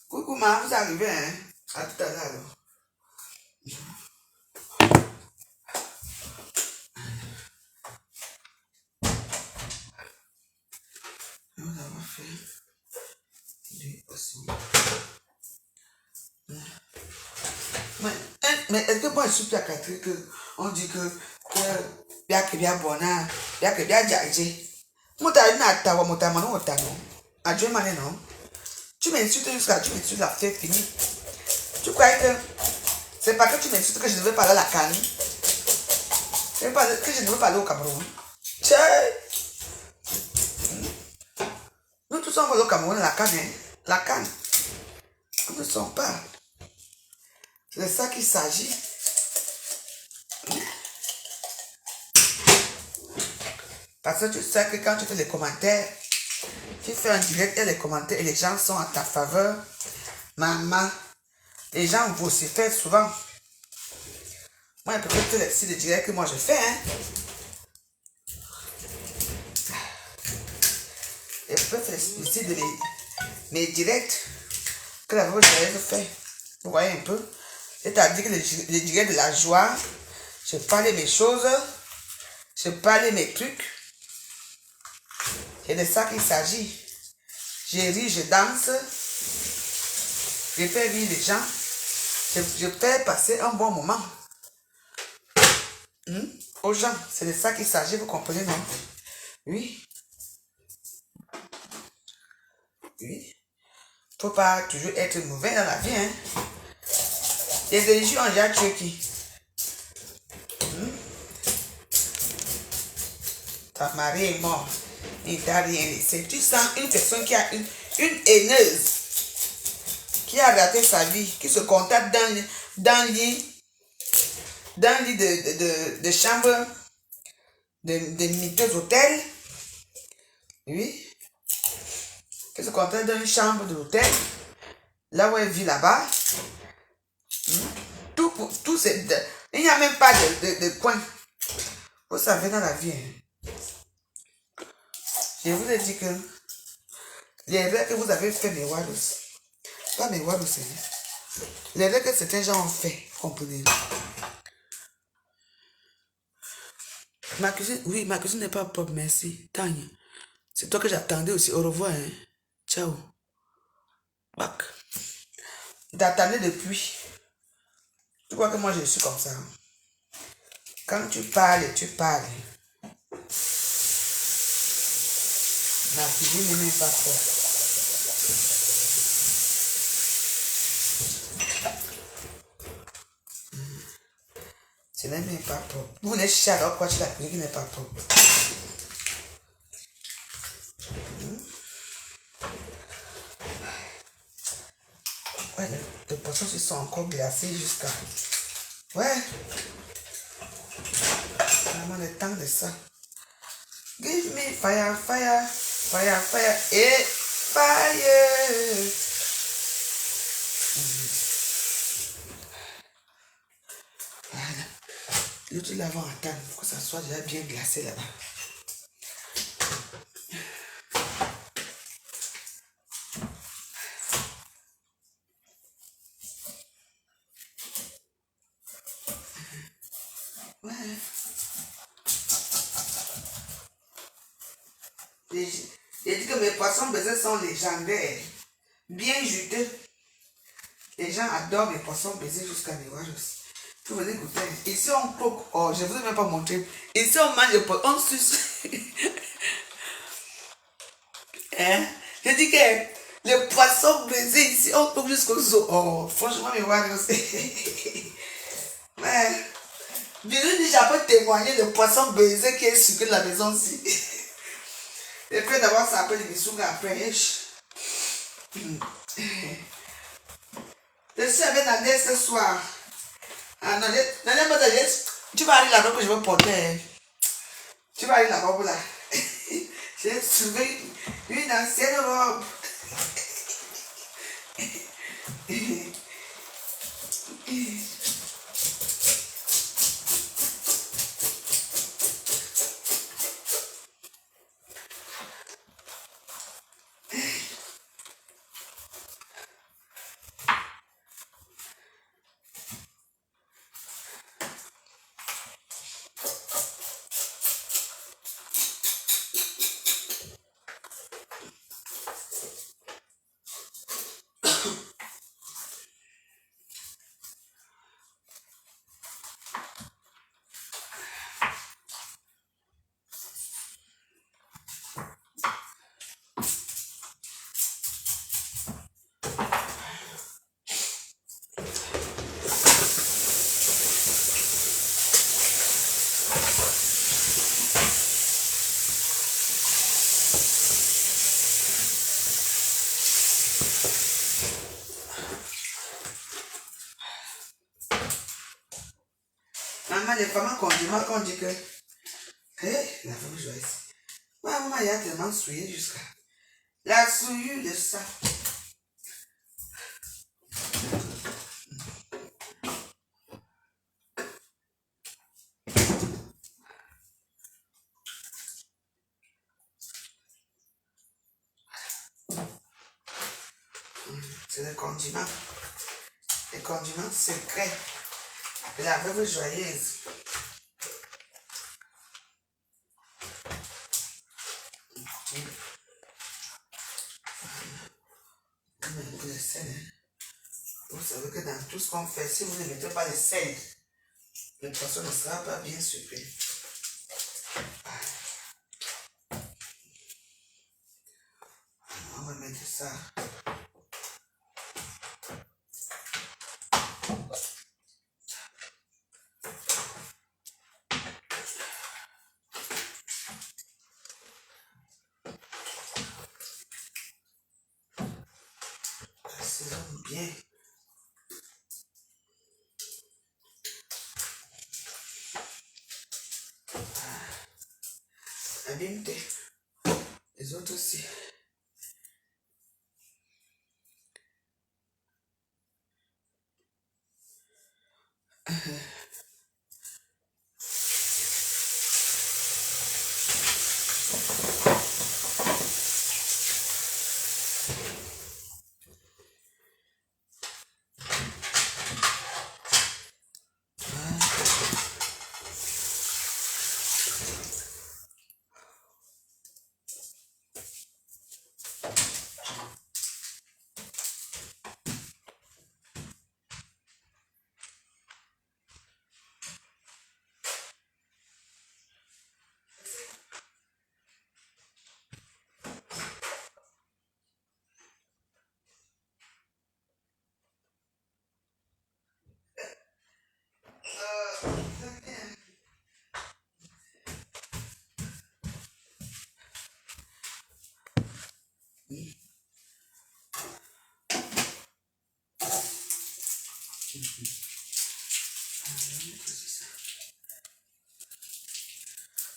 Coucou, maman, vous arrivez, À tout à l'heure alors. Mais est-ce que moi je suis plus à 4 que on dit que bien que bien bon, bien que bien jagé. Moi t'as une attaque, moi t'as manon, t'as non. Adieu mané non. Tu m'insultes jusqu'à tu m'insultes la fête finie. Tu crois que c'est pas que tu m'insultes que je ne veux pas aller à la canne. C'est pas que je ne veux pas aller au Cameroun. Tiens. Nous tous sommes au Cameroun, la canne, hein. La canne. Nous ne sommes pas. C'est de ça qu'il s'agit. Parce que tu sais que quand tu fais les commentaires, tu fais un direct et les commentaires et les gens sont en ta faveur. Maman, les gens vont se faire souvent. Moi, peut-être les sites de direct que moi je fais. Hein. Et peut-être les sites de mes directs que la voix je fait. Vous voyez un peu? C'est-à-dire que les directs de la joie, je parlais mes choses, je parlais mes trucs. C'est de ça qu'il s'agit. Je ris, je danse, je fais rire les gens, je fais passer un bon moment. Aux gens, c'est de ça qu'il s'agit, vous comprenez, non? Oui. Oui. Faut pas toujours être mauvais dans la vie, hein. Les religions ont déjà tué qui? Ta mari est mort. Il t'a rien laissé. Tu sens une personne qui a une haineuse, qui a raté sa vie, qui se contacte dans lit de chambre de miteux hôtel. Oui. Qui se contacte dans une chambre de l'hôtel. Là où elle vit là-bas. Tout c'est... Il n'y a même pas de coin. Vous savez dans la vie. Hein. Je vous ai dit que les rêves que vous avez fait, mes Wados, pas mes Wados, les rêves que certains gens ont fait, comprenez. Ma cuisine, oui, ma cuisine n'est pas propre, merci. Tanya, c'est toi que j'attendais aussi. Au revoir, hein. Ciao. Bac. T'attendais depuis. Tu crois que moi je suis comme ça? Quand tu parles, tu parles. Ma cuisine n'est même pas propre. Ce n'est même pas propre. Vous venez chercher alors quoi, la cuisine n'est pas propre. Ouais, les poissons sont encore glacés jusqu'à... Ouais. Vraiment le temps de ça. Give me fire, fire, fire, fire, et fire. Voilà. L'autre là va attendre pour que ça soit déjà bien glacé là-bas. Ouais. J'ai dit que mes poissons baisés sont légendaires. Bien juteux. Les gens adorent mes poissons baisés jusqu'à mes waros. Vous venez goûter. Ici on croque. Oh, je ne vous ai même pas montré. Ici on mange le poisson. On suce. Hein? Je dis que les poissons baisés ici, on croque jusqu'au zoo. Oh, franchement, mes waros. Ouais. Bisous dit, j'ai pas témoigné de poisson baisé qui est sucré de la maison ici. Et puis d'abord, ça appelle les bisous après. Je suis avec Nadège ce soir. Ah, Nadège, tu vas aller la robe que je veux porter. Tu vas aller la robe là. J'ai trouvé une ancienne robe. Maman, les femmes condiments, quand on dit que. La femme joyeuse. Maman, il y a tellement souillé jusqu'à. La souillure de ça. C'est le condiment. Les condiments secrets de la veuve joyeuse. Le sel, hein. Vous savez que dans tout ce qu'on fait, si vous ne mettez pas le sel, le poisson ne sera pas bien sucré. On va mettre ça. Assaisonne bien. Abîme-toi. Les autres aussi.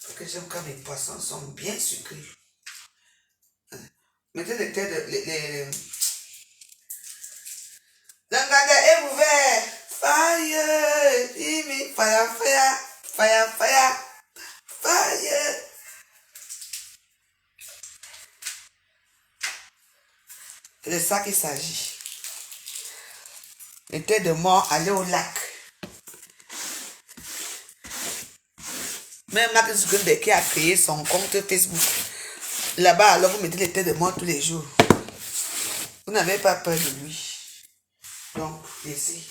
Parce que j'aime quand les poissons sont bien sucrés. Mettez les têtes de... L'engagement est ouvert. Fire. Imi. Fire, fire. Fire, fire. Fire. C'est de ça qu'il s'agit. Les têtes de mort, aller au lac. Même Mark Zuckerberg qui a créé son compte Facebook. Là-bas, alors vous mettez les têtes de mort tous les jours. Vous n'avez pas peur de lui. Donc, laissez.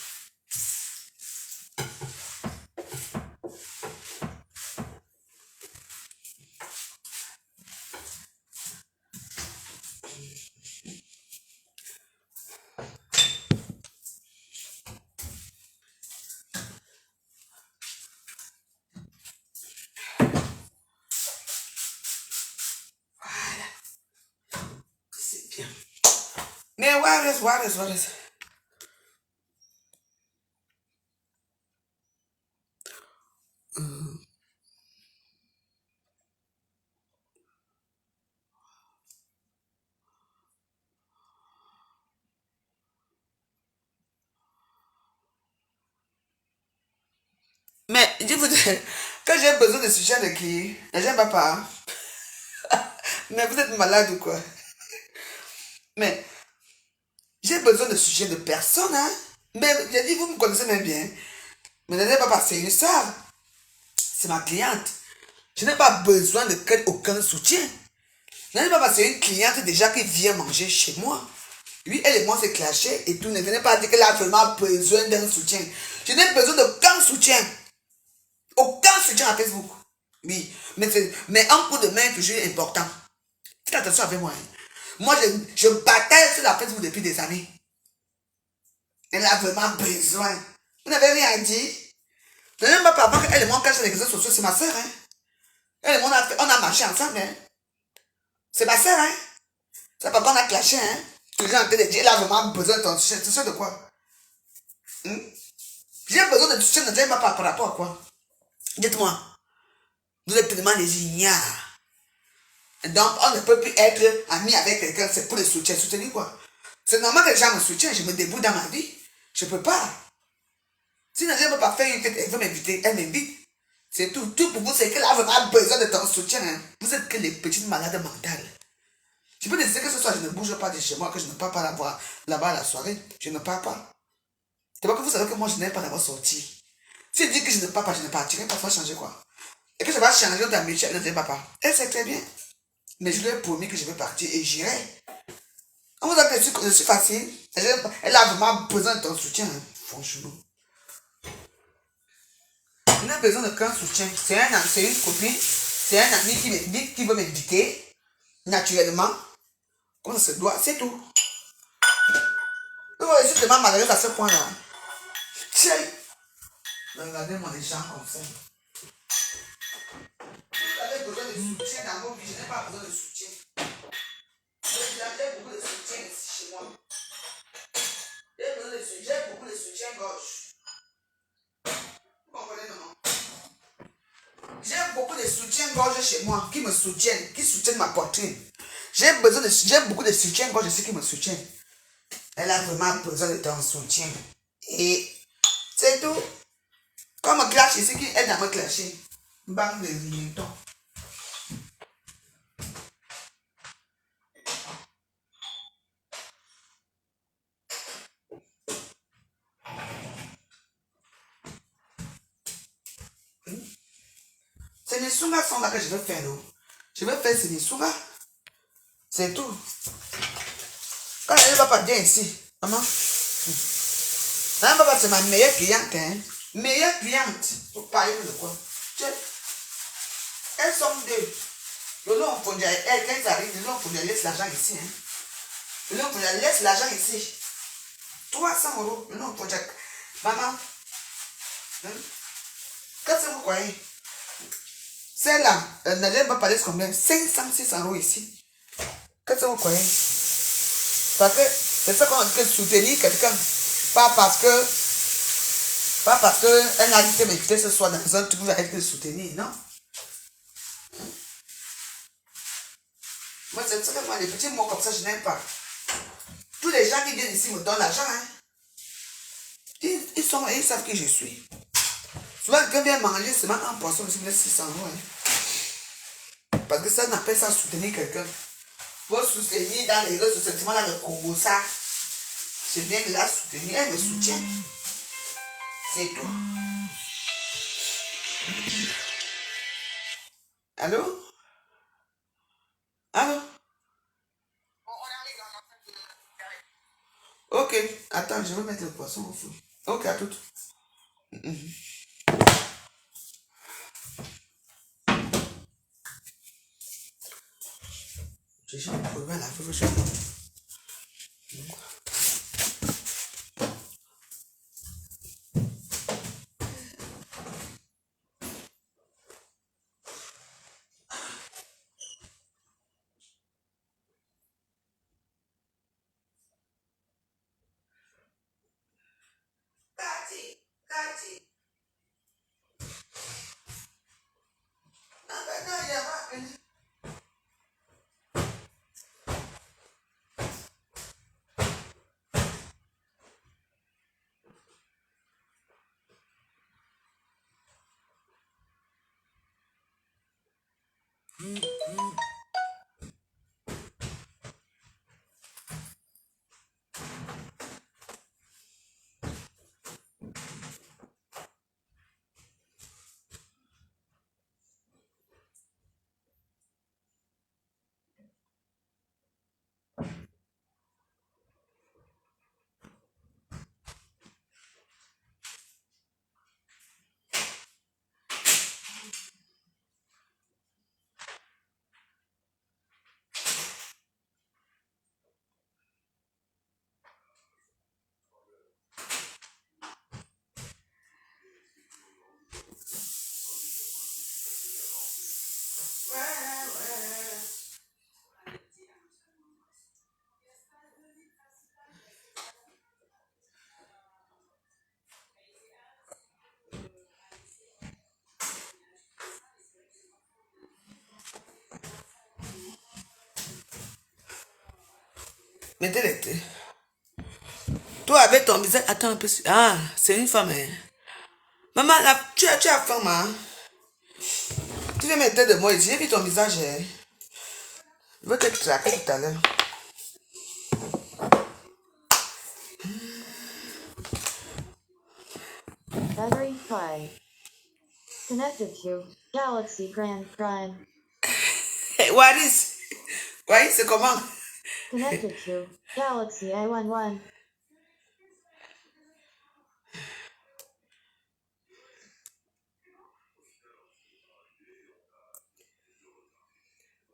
C'est bien. Mais what is? Mais je vous dis, quand j'ai besoin de sujet de qui, j'aime pas. Mais vous êtes malade ou quoi? Mais j'ai besoin de sujet de personne, hein? Mais j'ai dit, vous me connaissez même bien. Mais n'allez pas passer une sœur. C'est ma cliente. Je n'ai pas besoin de aucun soutien. Je n'ai pas passer une cliente déjà qui vient manger chez moi. Lui, elle et moi s'est clashé et tout. Ne venez pas dire qu'elle a vraiment besoin d'un soutien. Je n'ai besoin d'aucun soutien. Aucun soutien à Facebook. Oui, mais un coup de main est toujours important. Faites attention avec moi. Hein. Moi, je bataille sur la Facebook depuis des années. Elle a vraiment besoin. Vous n'avez rien dit. Je n'aime pas papa qu'elle et moi, quand j'ai les réseaux sociaux, c'est ma soeur. Hein. Elle et moi, on a marché ensemble. Hein. C'est ma soeur. Hein. C'est pas qu'on a clashé. Hein. Toujours en train de dire, elle a vraiment besoin de ton soutien. Tu sais de quoi? J'ai besoin de soutien, ne dis pas par rapport à quoi? Dites-moi, vous êtes tellement des ignares. Donc, on ne peut plus être ami avec quelqu'un, c'est pour le soutien. Soutenir quoi? C'est normal que les gens me soutiennent, je me débrouille dans ma vie. Je ne peux pas. Si Nadia ne peut pas faire une tête, elle veut m'inviter, elle m'invite. C'est tout. Tout pour vous, c'est qu'elle a vraiment besoin de ton soutien. Hein. Vous êtes que les petites malades mentales. Je peux décider que ce soir, je ne bouge pas de chez moi, que je ne pars pas là-bas à la soirée. Je ne pars pas. C'est pas que vous savez que moi, je n'aime pas d'avoir sorti. Si je dis que je ne pars pas, je ne partirai pas. Ça va changer quoi? Et que je vais changer dans mes chats, elle ne pars pas. Elle sait très bien. Mais je lui ai promis que je vais partir et j'irai. On vous a dit que je suis facile. Elle a vraiment besoin de ton soutien. Hein. Franchement. Elle a besoin de qu'un soutien. C'est une copine. C'est un ami qui veut m'inviter. Naturellement. Comme ça se doit. C'est tout. Je suis tellement malheureuse à ce point-là. Tiens. Regardez-moi les gens comme ça. Vous avez besoin de soutien dans vos vies. Je n'ai pas besoin de soutien. J'ai beaucoup de soutien ici chez moi. J'ai beaucoup de soutien gauche. Vous comprenez, non? J'ai beaucoup de soutien gorge chez moi qui me soutiennent, qui soutiennent ma poitrine. J'ai beaucoup de soutien gorge ici qui me soutiennent. Elle a vraiment besoin de ton soutien. Et c'est tout. Quand on me clash ici, qui aide à me clasher? Bang de minutons. C'est les sougas sont là que je vais faire, non? Je vais faire ces sougas. C'est tout. Quand elle ne va pas bien ici, maman. Papa, c'est ma meilleure cliente, hein? Meilleure cliente. Pour parler de quoi? Elles sont deux. Le long, quand elles arrivent, le long, elle laisse l'argent ici, hein? Le long, elle laisse l'argent ici. 300 euros. Le long, maman. Hein? Qu'est-ce que vous croyez? Celle-là, Nadia va parler de combien? 500, 600 euros ici. Qu'est-ce que vous croyez? Parce que c'est ça qu'on dit que soutenir quelqu'un. Pas parce qu'elle a dit que m'inviter ce soir dans un truc, vous allez le soutenir, non? Moi, c'est ça que moi, les petits mots comme ça, je n'aime pas. Tous les gens qui viennent ici me donnent l'argent, hein? Ils savent qui je suis. Souvent, quelqu'un vient manger seulement un poisson, je me laisse 600 euros, hein? Parce que ça, on appelle ça soutenir quelqu'un. Pour soutenir dans les réseaux sociaux, dans le Congo, ça. Je viens de la soutenir, elle me soutient. C'est tout. Allô? Allô? Ok, attends, je vais mettre le poisson au feu. Ok, à tout. Je suis pour la feu, je Cathy. Non, mais non, il y a pas une. Mettez les thés. Toi, avec ton visage... Attends un peu. Ah, c'est une femme, hein. Maman, là, tu as faim, hein? Tu viens mettre de moi ici. J'ai vu ton visage, hein. Je veux te traquer tout à l'heure. Battery 5. Connected to Galaxy Grand Prime. Hey, Waris, c'est comment? Connected to Galaxy A11.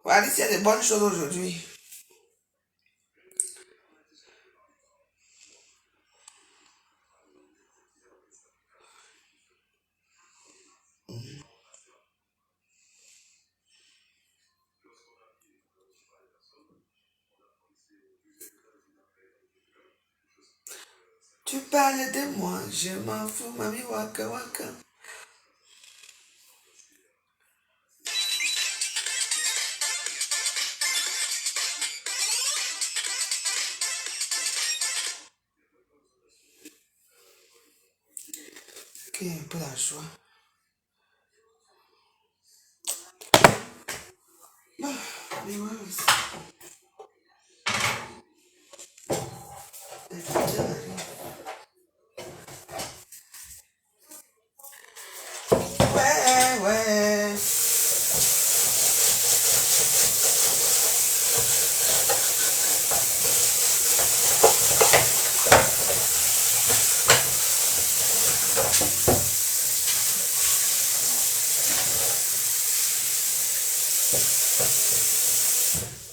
Waris, il y a des bonnes choses aujourd'hui. Tu parles de moi, je m'en fous, mami, waka waka. Ok, un peu la joie. Bon, mais ouais, ouais, ouais.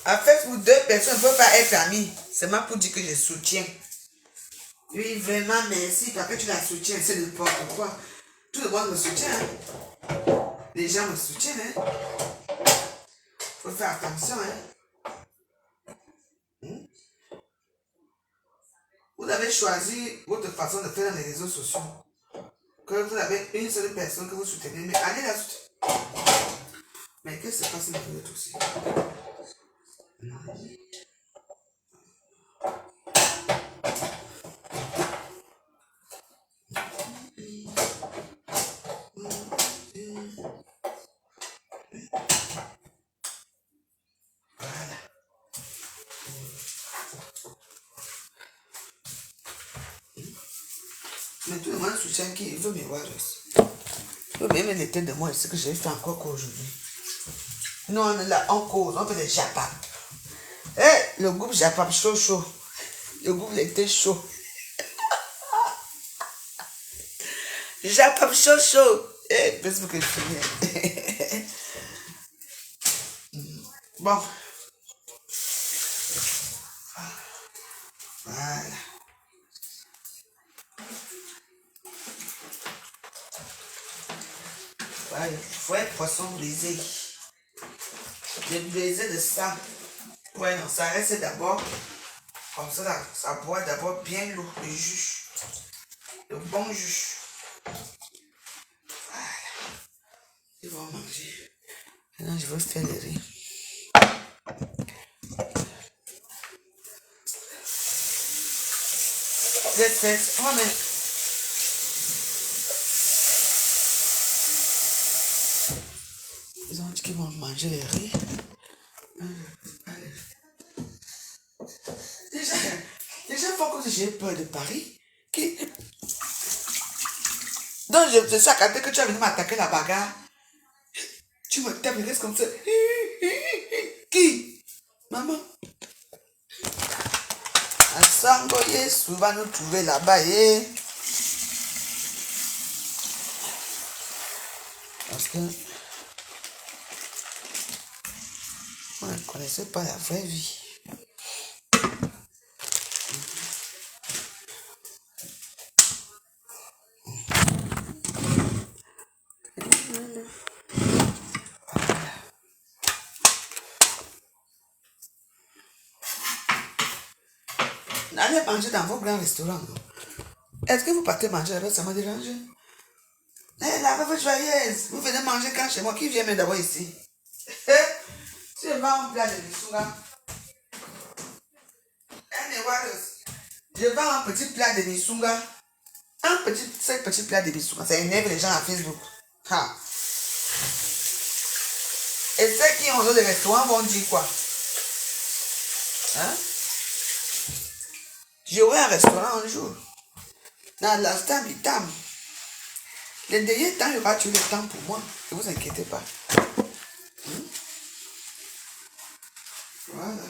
En fait, pour deux personnes ne peuvent pas être amies. C'est moi pour dire que je soutiens. Oui, vraiment, merci. Parce que tu la soutiens, c'est n'importe quoi. Tout le monde me soutient. Hein. Les gens me soutiennent. Hein. Faut faire attention. Hein. Vous avez choisi votre façon de faire dans les réseaux sociaux. Que vous avez une seule personne que vous soutenez. Mais allez la soutenir. Mais qu'est-ce qui se passe dans votre aussi? Mais tout le monde soutient qui veut me voir aussi. Il veut même les têtes de moi, c'est ce que j'ai fait encore qu'aujourd'hui. Nous, on est là, on cause, on fait des japap. Eh, le groupe japap chaud, chaud. Le groupe était chaud. Japap chaud, chaud. Eh, parce que je finis. Bon. Voilà. Voilà, fouet, poisson brisé. Le brisé de ça. Ouais, non, ça reste d'abord. Comme ça, là, ça boit d'abord bien l'eau, le jus. Le bon jus. Voilà. Ils vont manger. Maintenant, je veux faire le riz. Les fesses, on va mettre. Ils ont dit qu'ils vont manger le riz. Déjà, faut que j'ai peur de Paris. Donc, je te sais quand que tu as venu m'attaquer la bagarre. Tu me tapes, reste comme ça. Qui? Maman. À Sangoye, souvent nous trouver là-bas. Parce que on ne connaissait pas la vraie vie. Allez manger dans vos grands restaurants. Est-ce que vous partez manger là-bas, ça m'a dérangé? Eh, la veuve joyeuse, vous venez manger quand chez moi? Qui vient d'abord ici? Tu vas en plat de bisouga. Elle voir, je vends un petit plat de misunga. Cinq petits plats de misunga. Ça énerve les gens à Facebook. Ha. Et ceux qui ont des restaurants vont dire quoi? Hein? J'aurai un restaurant un jour. Dans l'instant du temps. Le dernier temps, il y aura toujours le temps pour moi. Ne vous inquiétez pas. Voilà.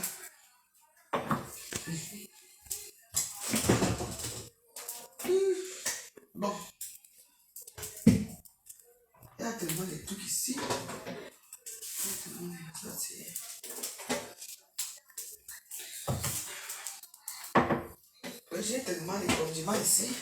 Bon. Il y a tellement de trucs ici. J'ai tellement de condiments ici.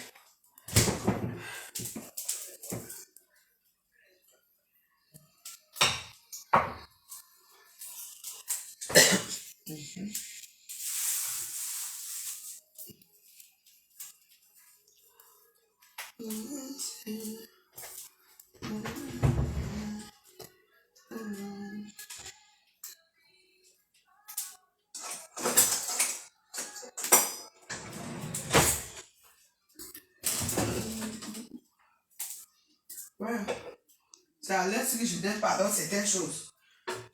Ouais. Ça laisse que je donne pardon certaines choses.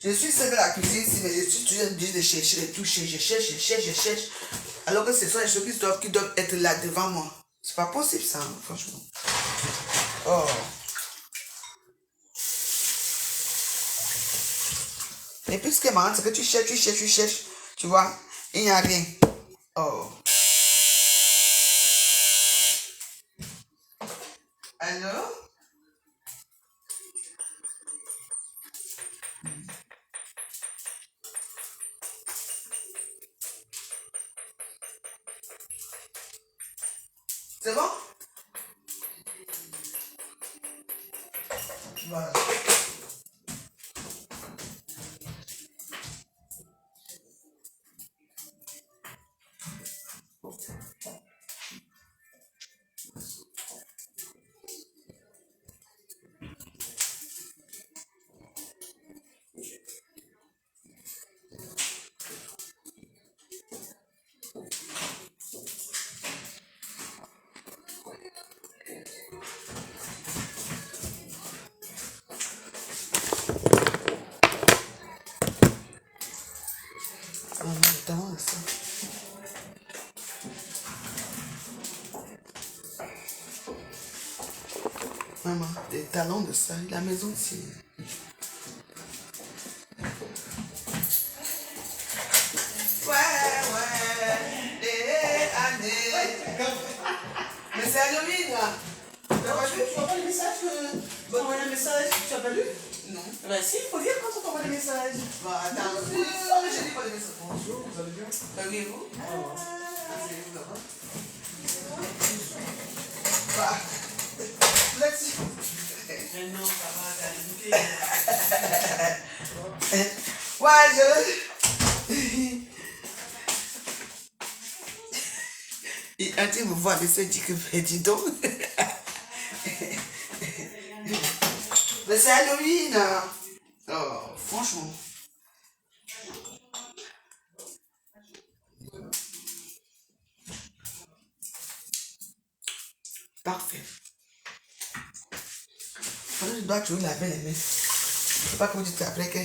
Je suis seule de la cuisine ici, mais je suis toujours obligée de chercher, de toucher. Je cherche. Alors que ce sont les choses qui doivent être là devant moi. C'est pas possible ça, hein, franchement. Oh. Et puis ce qui est marrant, c'est que tu cherches. Tu vois, il n'y a rien. Oh. Allô? C'est bon? Voilà. Ça. Maman, des talons de ça, la maison ici. Ouais, des années. Mais c'est Halloween là. Tu vois pas le message tu envoies un message, tu as pas lu? Non. Bah si, il faut lire quand on t'envoie des messages. Bah attends, je lis pas les messages. Bonjour, vous allez bien? Bah oui, vous? Asseyez-vous là-bas. Bah, là-dessus. Mais non, ça va, t'as limité. Ouais, Et un type me voit, mais se dit que, dis donc. Mais c'est Halloween. Oh, franchement. Parfait. Je dois toujours laver les mains. Je ne sais pas comment tu t'appelles que.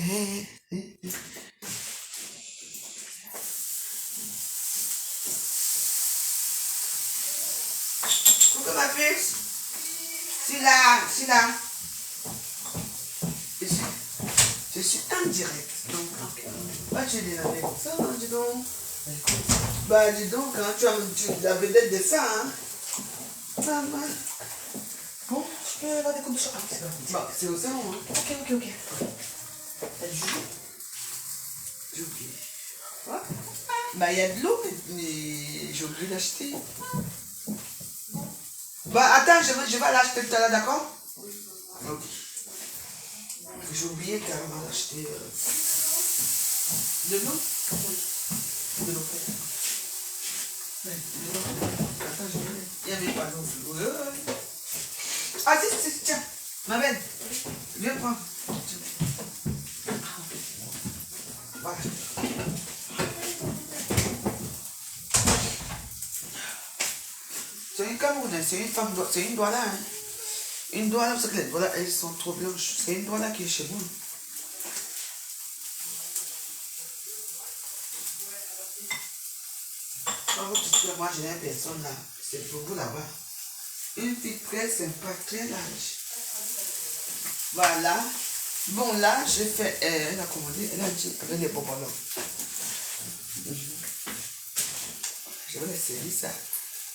Coucou ma fille. C'est là. Je suis en direct. Donc, bah, tu es lavé comme ça, hein, dis donc. Bah, dis donc, quand tu as vedette de ça, hein. Maman. Bon, tu peux avoir des coups de chocolat. Bon, c'est au salon, hein. Ok. T'as du jus? J'ai oublié. Quoi? Bah, il y a de l'eau, mais j'ai oublié d'acheter. Bah, attends, je vais l'acheter tout à l'heure, d'accord? Ok. J'ai oublié carrément d'acheter de l'eau. De l'eau fraîche. Attends, je vais. Il y avait pas d'eau. Ah, si, tiens. Ma belle. Viens prendre. Voilà. Camerounais, c'est une femme, c'est une Douala. Hein. Une Douala, parce que les Douala, elles sont trop blanches. C'est une Douala qui est chez moi. Quand vous dites que moi, j'ai une personne là, c'est pour vous là-bas. Une fille très sympa, très large. Voilà. Bon, là, j'ai fait, elle a commandé, elle a dit avec les bonbons. Je vais les servir ça.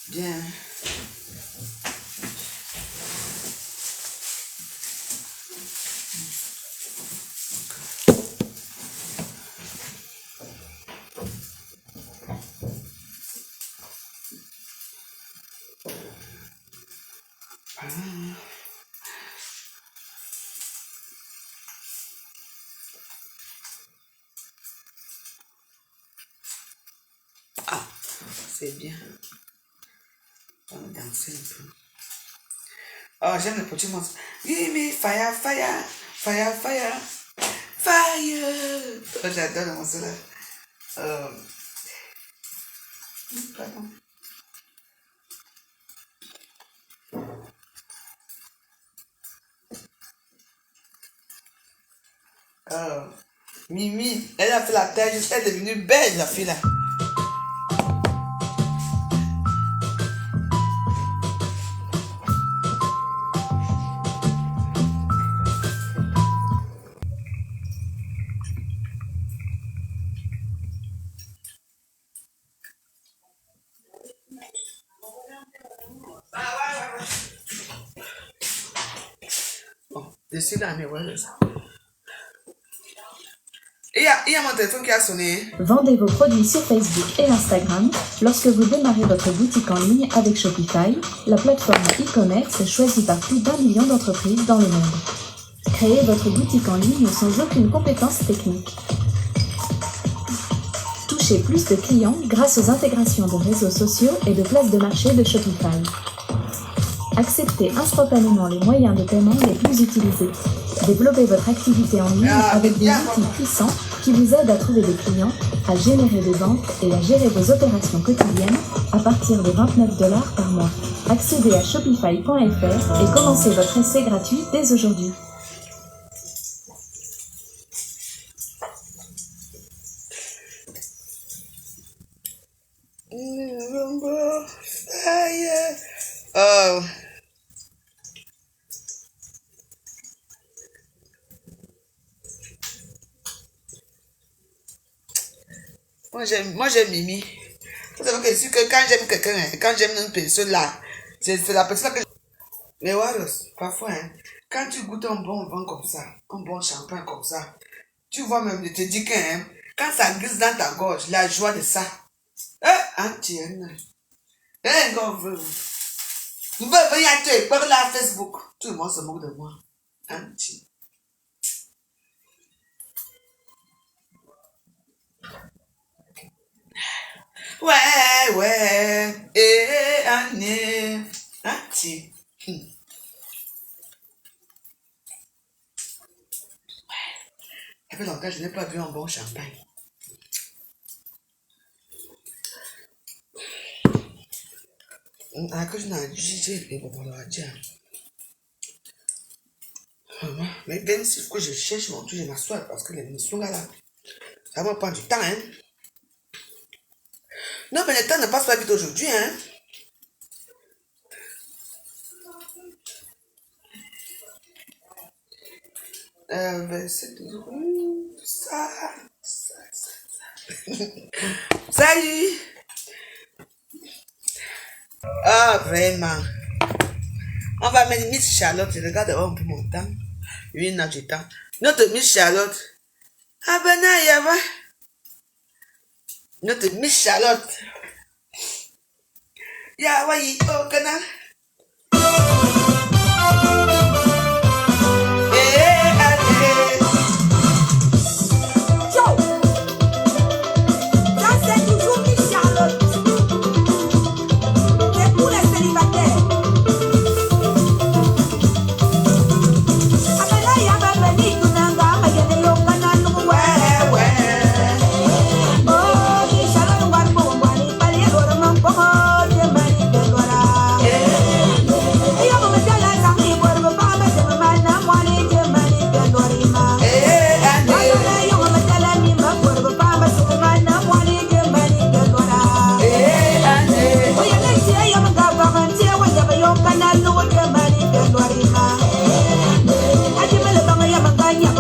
Bien. Ah, c'est bien. On va danser un peu. Oh, j'aime le petit monstre. Give me fire, fire, fire, fire, fire. Oh, j'adore le monstre là. Pardon. Mimi, elle a fait la taille, elle est devenue belle, la fille là. Bon, je suis là, mais voilà ça. Il y a mon téléphone qui a sonné. Vendez vos produits sur Facebook et Instagram lorsque vous démarrez votre boutique en ligne avec Shopify, la plateforme e-commerce choisie par plus d'1 million d'entreprises dans le monde. Créez votre boutique en ligne sans aucune compétence technique. Touchez plus de clients grâce aux intégrations de réseaux sociaux et de places de marché de Shopify. Acceptez instantanément les moyens de paiement les plus utilisés. Développez votre activité en ligne avec des outils puissants qui vous aident à trouver des clients, à générer des ventes et à gérer vos opérations quotidiennes à partir de $29 par mois. Accédez à shopify.fr et commencez votre essai gratuit dès aujourd'hui. Moi j'aime Mimi. Vous savez que, que quand j'aime quelqu'un, quand j'aime une personne là, c'est la personne que je... Mais voilà, parfois, hein, quand tu goûtes un bon vin comme ça, un bon champagne comme ça, tu vois même, je te dis que hein, quand ça glisse dans ta gorge, la joie de ça. Antienne. Vous pouvez venir te parler à Facebook. Tout le monde se moque de moi. Anti. Ouais, année, anti. Ça fait longtemps que je n'ai pas vu un bon champagne. Que je n'ai jugé les bonbons de dire. Mais 26 que je cherche mon truc, je m'assois parce que l'émission là, ça va prendre du temps, hein. Non, mais le temps ne passe pas vite aujourd'hui, hein. Ça. Salut. Ah, vraiment. On va mettre Miss Charlotte. Je regarde un peu mon temps. 8 heures du temps. Notre Miss Charlotte. Ah ben non, il y a notre Miss Charlotte. Ya wayi au canal. Oh,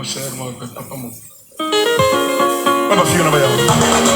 Mon cher, papa, mon. Papa, fille, on Papa,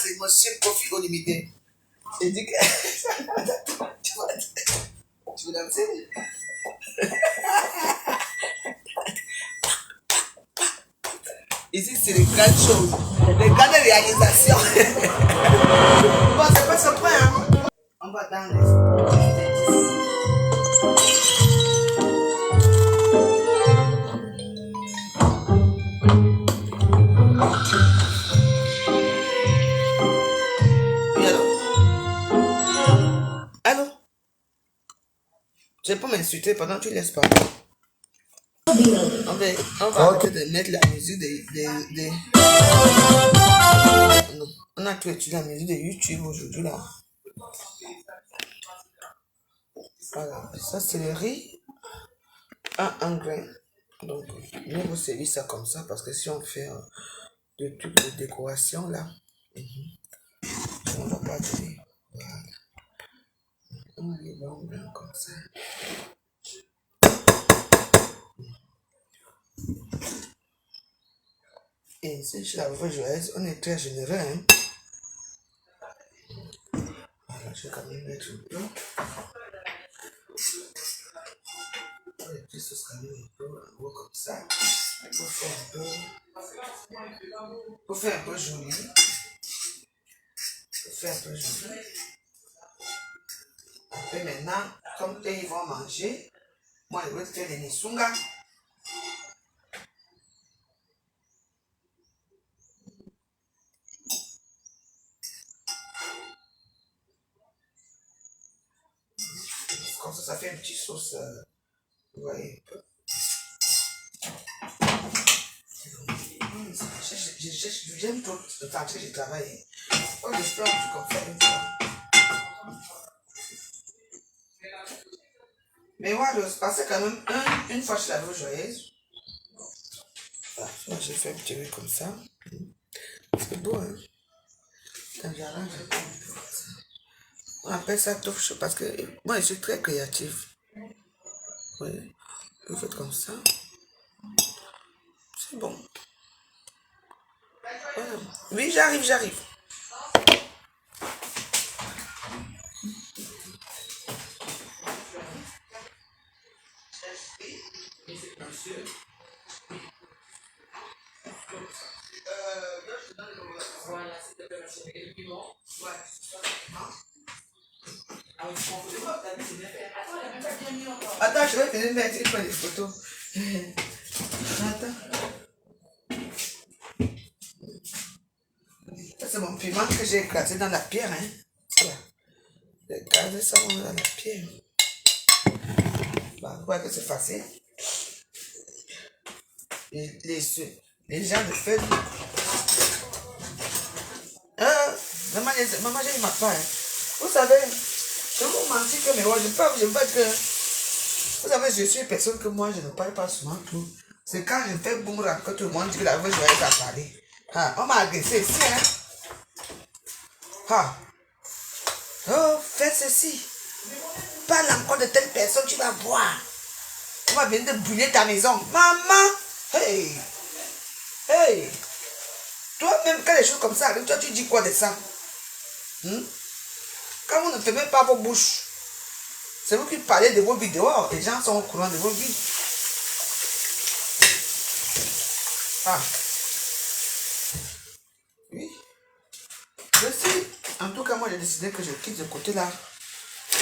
c'est monsieur profit au limité. J'ai dit que... tu veux danser? Ici, c'est les grandes choses, les grandes réalisations. Bon, c'est pas ce point, hein. On va dans les... Oui, allô? Je vais pas m'insulter pendant que tu laisses pas. On va arrêter de mettre la musique Non, on a tout étudié la musique de YouTube aujourd'hui là. Voilà, ça c'est le riz en grain. Donc, nous vous servir ça comme ça parce que si on fait des trucs de décoration là, on va pas donner. Voilà. On va les voir bien comme ça. Et si je la veux joyeuse, on est très généreux, hein. Voilà, je vais quand même mettre un peu. Les petits sauces quand même un peu en gros comme ça. Pour faire un peu joli. Après maintenant, comme eux ils vont manger, moi je vais te faire des nisunga. Comme ça fait une petite sauce, vous voyez un peu. J'aime trop le temps que j'ai travaillé. Oh, j'espère que tu comprends une fois. Mais voilà, je passais quand même une fois chez la Veuve Joyeuse. Voilà, j'ai fait un petit riz comme ça. C'est beau, hein? Quand j'arrange un peu comme ça. On appelle ça tofu chaud parce que moi je suis très créatif. Oui, vous faites comme ça. C'est bon. Voilà. Oui, j'arrive. Attends, je vais venir mettre une fois des photos. Attends. Ça, c'est mon piment que j'ai éclaté dans la pierre. Hein. Voilà. J'ai éclaté ça dans la pierre. Bah, vous voyez que c'est facile. Les gens le font. Maman, je ne m'attends pas. Hein. Vous savez, je vous mentir que mes voix, je ne veux pas que. Vous savez, je suis une personne que moi, je ne parle pas souvent tout. C'est quand je fais boomerang que tout le monde dit que la voix, je vais pas parler. Ah, on m'a agressé ici, hein. Ah. Oh, fais ceci. Parle encore de telle personne, tu vas voir. On va venir de brûler ta maison. Maman! Hey! Hey! Toi-même, quand les choses comme ça arrivent, toi, tu dis quoi de ça? Quand vous ne fermez pas vos bouches, c'est vous qui parlez de vos vidéos. Les gens sont au courant de vos vies. Ah. Oui. Je sais. En tout cas, moi, j'ai décidé que je quitte ce côté-là.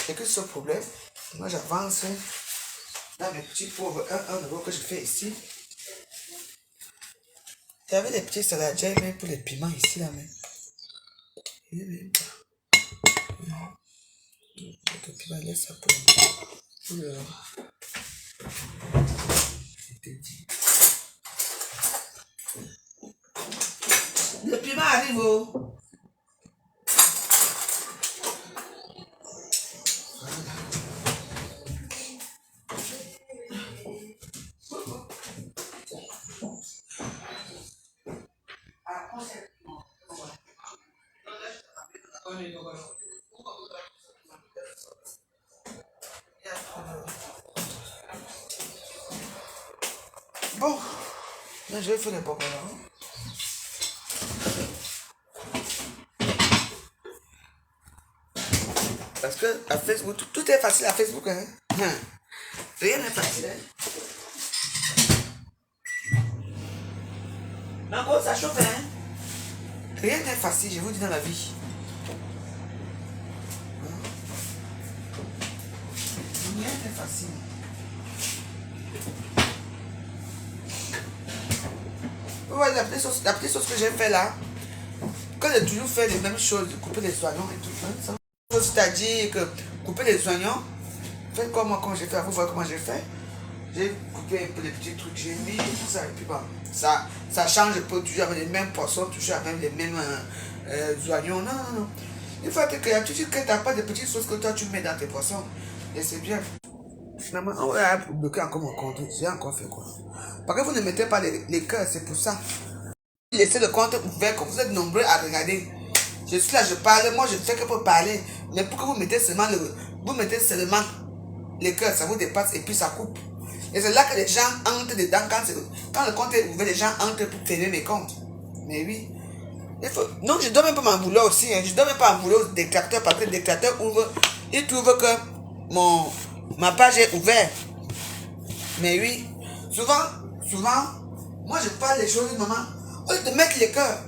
Et que ce problème, moi, j'avance dans mes petits pauvres 1 € que je fais ici. Il y avait des petits saladiers même pour les piments ici, là même. Il y avait même pas. Le piment, laisse ça pour le... Le piment arrive, oh. Bon, là je vais faire les bonbons. Parce que à Facebook, tout est facile à Facebook. Hein? Rien n'est facile. Hein? Mais encore, ça chauffe. Hein? Rien n'est facile, je vous dis, dans la vie. Rien n'est facile. Ouais, la petite chose que j'ai fait là, quand j'ai toujours fait les mêmes choses, couper les oignons et tout ça, c'est-à-dire que couper les oignons, faites comme moi, j'ai fait, vous voyez comment j'ai fait. J'ai coupé un peu les petits trucs, j'ai mis tout ça, et puis bon, ça change pas toujours avec les mêmes poissons, toujours avec les mêmes oignons. Non, non, non. Il faut que tu n'as pas de petites choses que toi tu mets dans tes poissons, et c'est bien. Finalement, on va bloquer encore mon compte, j'ai encore fait quoi. Parce que vous ne mettez pas les cœurs, c'est pour ça. Laissez le compte ouvert, comme vous êtes nombreux à regarder. Je suis là, je parle, moi je fais que pour parler. Mais pour que vous mettez seulement les cœurs, ça vous dépasse et puis ça coupe. Et c'est là que les gens entrent dedans. Quand le compte est ouvert, les gens entrent pour fermer mes comptes. Mais oui. Non, je ne donne même pas mon boulot aussi. Hein. Je ne donne même pas mon boulot au déclarateur parce que le déclarateur ouvre. Il trouve que ma page est ouverte. Mais oui. Souvent, moi je parle les choses, maman. Au lieu de mettre les cœurs.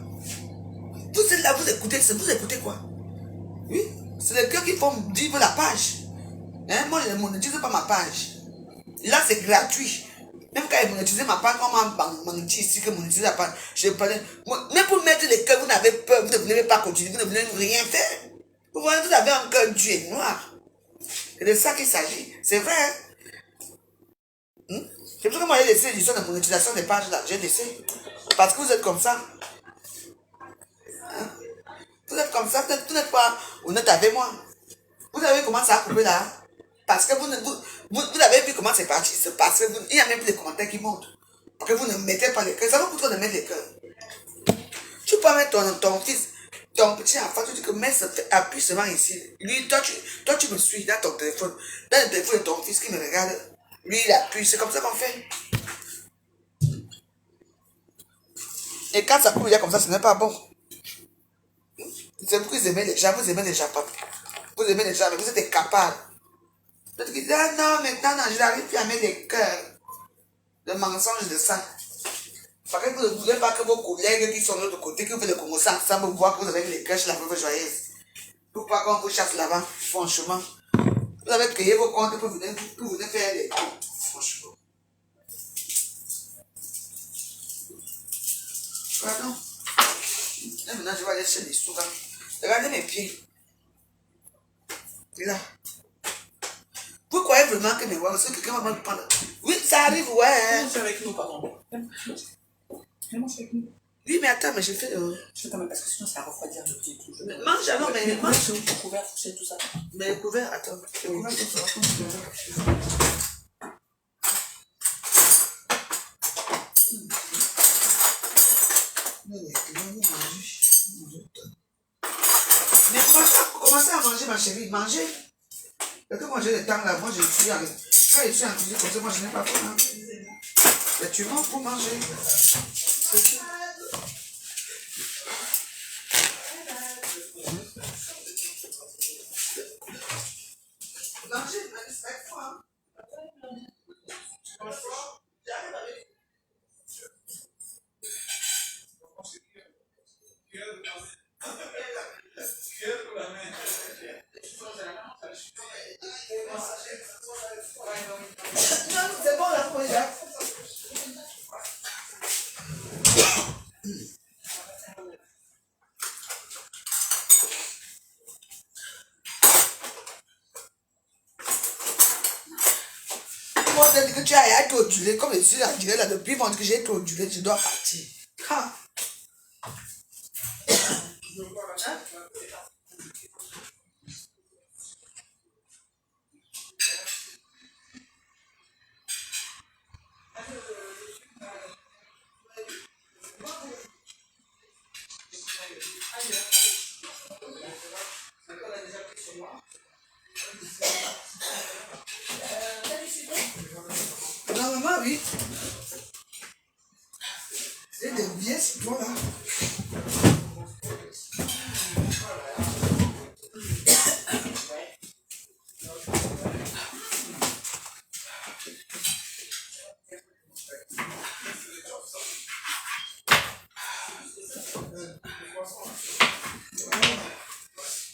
Vous êtes là, vous écoutez quoi? Oui, c'est les cœurs qui font vivre la page. Hein? Moi, je ne monétise pas ma page. Là, c'est gratuit. Même quand ils monétisent ma page, moi, je monétise ici que monétiser la page. Je parlais. Même pour mettre les cœurs, vous n'avez peur, vous ne voulez pas continuer, vous ne voulez rien faire. Vous voyez, vous avez un cœur dur et noir. C'est de ça qu'il s'agit. C'est vrai. Hein? C'est pour ça que moi, j'ai laissé l'histoire de monétisation des pages là. J'ai laissé. Parce que vous êtes comme ça. Hein? Vous êtes comme ça, vous n'êtes pas honnête avec moi. Vous avez vu comment ça a coupé là? Parce que vous avez vu comment c'est parti. C'est parce qu'il n'y a même plus de commentaires qui montent. Parce que vous ne mettez pas les cœurs. Ça va pour toi de mettre les cœurs. Tu peux mettre ton fils, ton petit enfant, tu dis que appuie seulement ici. Lui, toi, tu me suis dans ton téléphone. Dans le téléphone de ton fils qui me regarde. Lui, il appuie. C'est comme ça qu'on fait. Et quand ça coupe déjà comme ça, ce n'est pas bon. C'est pour que vous aimez les gens, vous aimez les gens pas. Vous aimez les gens, mais vous êtes incapable. D'autres qui disent, ah non, maintenant, non, je n'arrive plus à mettre des cœurs. Le mensonge de ça. Parce que vous ne voulez pas que vos collègues qui sont de l'autre côté, que vous les commencez ensemble, voient que vous avez les cœurs chez la veuve joyeuse. Pourquoi qu'on vous chasse là-bas, franchement. Vous avez créé vos comptes pour venir faire des comptes, franchement. Pardon. Et maintenant, je vais aller chez les souverains. Regardez mes pieds. Là. Vous croyez vraiment que mes voix, c'est quelqu'un va me prendre? Oui, ça arrive, ouais. C'est avec nous, pardon. Vraiment, c'est avec nous. Oui, mais attends, mais je fais le... Je fais quand même, parce que sinon, ça va refroidir le petit tout. Mange alors, mais mange. Le couvert, c'est tout ça. Mais le couvert, attends. Le couvert, ça va. Mais commencez à manger, ma chérie. Mangez. Parce que moi, j'ai le temps là. Moi, je suis avec. Quand je suis en cuisine comme ça, moi, je n'ai pas faim. Hein. Mais tu manges pour manger. C'est tout. Mangez, respecte-moi. J'arrive avec. Non, c'est bon là, pour déjà. Moi, on dit que tu as été odulé, comme je suis à dire là, depuis vendredi que j'ai été odulé, je dois partir. Ha. Non, maman, oui. C'est des vieux citrons là.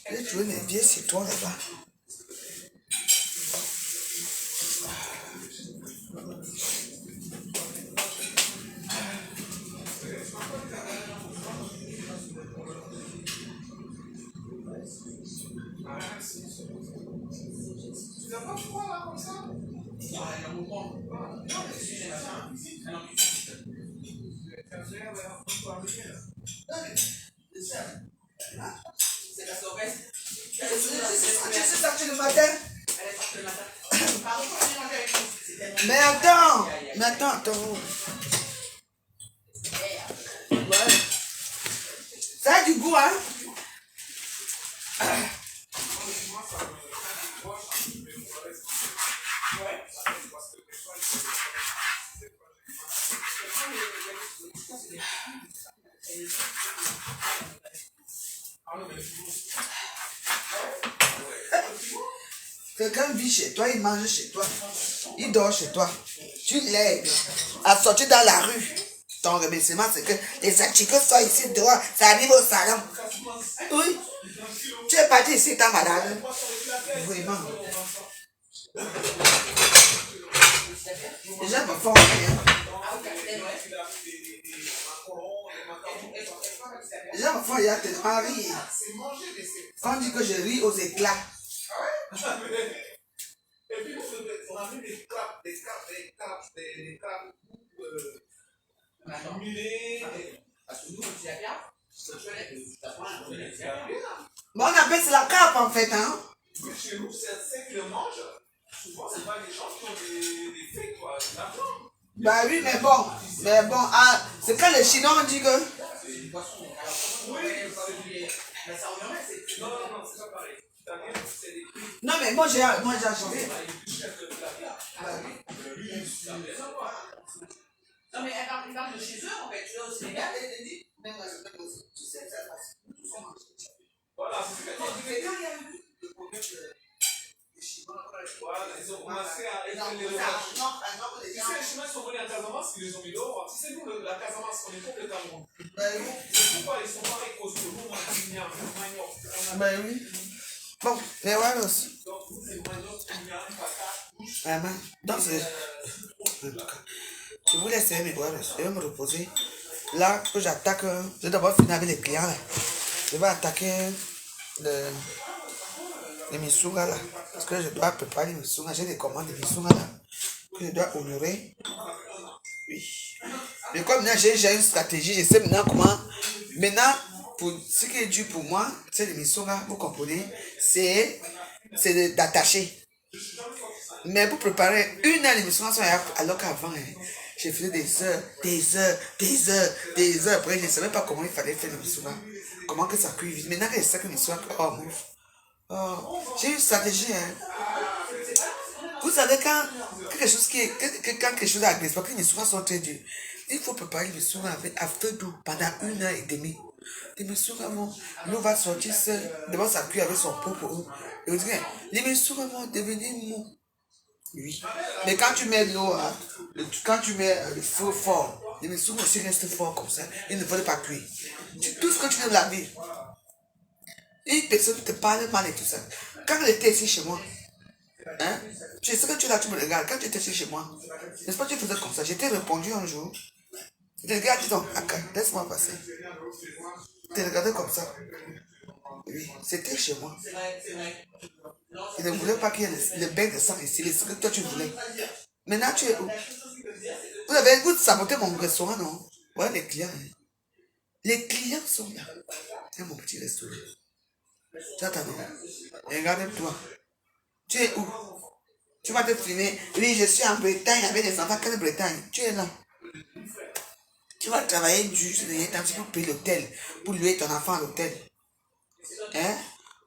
J'ai trouvé mes vieux citrons là-bas. C'est sorti le matin. Mais attends. Ouais. Ça a du goût, hein? Quelqu'un vit chez toi, il mange chez toi, il dort chez toi. Tu l'aides à sortir dans la rue. Ton remerciement, c'est que les articles sont ici dehors, ça arrive au salon. Oui. Tu es parti ici, t'es malade. Vraiment. Les gens me font rien. Les gens me font rien tellement rire. Quand on dit que je ris aux éclats. Et puis, on a mis des crabes Bon, on appelle ça la carpe en fait, hein? Mais chez nous, c'est ceux qui le mangent. Souvent, c'est pas des gens qui ont des faits, quoi. C'est la viande. Bah oui, mais bon, ah, c'est quand les Chinois ont dit que. Oui, mais ça revient, c'est. Non, c'est pas pareil. Non, mais moi j'ai acheté. Non, mais elle parle de chez eux, en fait, tu vois, au Sénégal, elle dit. Tu sais, ça passe. Voilà, c'est ce que tu dis. Quand il y a eu le problème des Chinois, voilà, ils ont commencé à élever les recherches. Tu sais, les Chinois sont venus à Casamance, ils les ont mis dehors. Tu sais, nous, la Casamance, on est contre le Cameroun. C'est pourquoi ils sont pareils qu'au Solo, on Ben oui. Bon, mais ouais aussi. Donc, je vous laisse mes doigts, je vais me reposer. Là, que j'attaque, je vais d'abord finir avec les clients. Là. Je vais attaquer les misoura là. Parce que je dois préparer les misoura. J'ai des commandes de misoura là. Que je dois honorer. Oui. Mais comme maintenant j'ai une stratégie, je sais maintenant comment. Maintenant, pour ce qui est dû pour moi, c'est les misoura, vous comprenez, c'est d'attacher. Mais pour préparer une heure l'émission, alors qu'avant, j'ai fait des heures. Après, je ne savais pas comment il fallait faire l'émission. Comment que ça cuit vite. Maintenant que je sais que l'émission, j'ai une stratégie. Vous savez, quand quelque chose est agressif, parce que les l'émission sont très dures, il faut préparer l'émission à feu doux pendant 1h30. L'émission, l'eau va sortir seule, devant sa cuire avec son propre eau. Et vous dites, l'émission va devenir mou. Oui. Mais quand tu mets l'eau, quand tu mets le feu fort, l'émission aussi reste fort comme ça. Il ne faut pas cuire. Tout ce que tu veux de la vie. Une personne te parle mal et tout ça. Quand elle était ici chez moi, hein, je sais que tu es là, tu me regardes. Quand tu étais ici chez moi, n'est-ce pas, tu faisais comme ça. J'étais répondu un jour. Je te regarde, dis donc, laisse-moi passer. Tu te regardais comme ça. Oui, c'était chez moi. Il ne voulait pas qu'il y ait le bec de sang ici, ce que toi tu voulais. Maintenant tu es où? Vous sabotez mon restaurant, non? Ouais, les clients. Hein. Les clients sont là. C'est mon petit restaurant. Tu attends, non? Regarde-toi. Tu es où? Tu vas te filmer. Oui, je suis en Bretagne avec des enfants. Quelle Bretagne? Tu es là. Tu vas travailler dur, pour payer l'hôtel, pour louer ton enfant à l'hôtel. Hein?